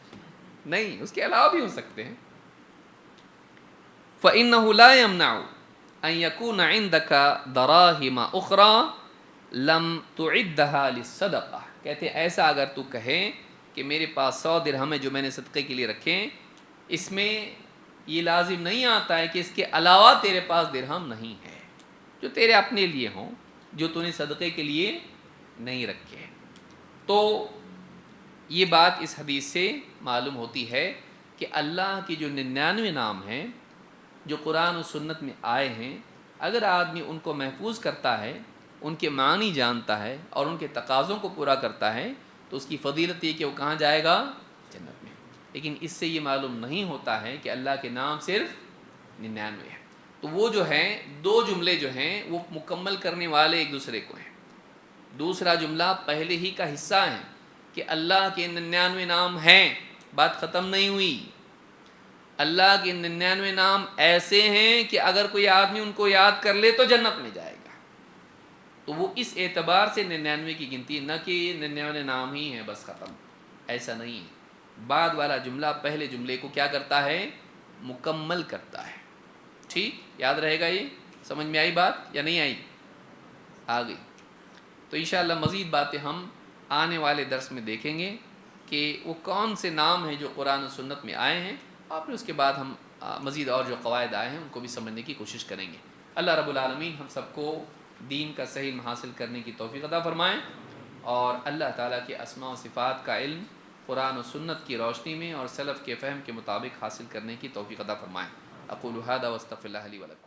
نہیں، اس کے علاوہ بھی ہو سکتے ہیں. فَإِنَّهُ لَا يَمْنَعُ أَن يَكُونَ عِندَكَ دَرَاهِمَ أُخْرَى لَمْ تُعِدَّهَا لِلصَّدَقَةِ. کہتے ہیں ایسا اگر تو کہے کہ میرے پاس 100 درہم ہے جو میں نے صدقے کے لیے رکھے، اس میں یہ لازم نہیں آتا ہے کہ اس کے علاوہ تیرے پاس درہم نہیں ہے جو تیرے اپنے لیے ہوں، جو تو نے صدقے کے لیے نہیں رکھے. تو یہ بات اس حدیث سے معلوم ہوتی ہے کہ اللہ کی جو 99 نام ہیں جو قرآن و سنت میں آئے ہیں، اگر آدمی ان کو محفوظ کرتا ہے، ان کے معنی جانتا ہے اور ان کے تقاضوں کو پورا کرتا ہے، تو اس کی فضیلت یہ کہ وہ کہاں جائے گا؟ جنت میں. لیکن اس سے یہ معلوم نہیں ہوتا ہے کہ اللہ کے نام صرف 99 ہیں. تو وہ جو ہیں 2 جملے جو ہیں وہ مکمل کرنے والے ایک دوسرے کو ہیں. دوسرا جملہ پہلے ہی کا حصہ ہے کہ اللہ کے 99 نام ہیں، بات ختم نہیں ہوئی. اللہ کے 99 نام ایسے ہیں کہ اگر کوئی آدمی ان کو یاد کر لے تو جنت میں جائے گا. تو وہ اس اعتبار سے 99 کی گنتی، نہ کہ 99 نام ہی ہیں بس ختم، ایسا نہیں ہے. بعد والا جملہ پہلے جملے کو کیا کرتا ہے؟ مکمل کرتا ہے. ٹھیک، یاد رہے گا. یہ سمجھ میں آئی بات یا نہیں آئی؟ آ گئی. تو انشاءاللہ مزید باتیں ہم آنے والے درس میں دیکھیں گے کہ وہ کون سے نام ہیں جو قرآن و سنت میں آئے ہیں، اور پھر اس کے بعد ہم مزید اور جو قواعد آئے ہیں ان کو بھی سمجھنے کی کوشش کریں گے. اللہ رب العالمین ہم سب کو دین کا صحیح علم حاصل کرنے کی توفیق عطا فرمائیں، اور اللہ تعالیٰ کے اسماء و صفات کا علم قرآن و سنت کی روشنی میں اور سلف کے فہم کے مطابق حاصل کرنے کی توفیق عطا فرمائیں. اقول ھذا واستغفر اللہ لی ولکم.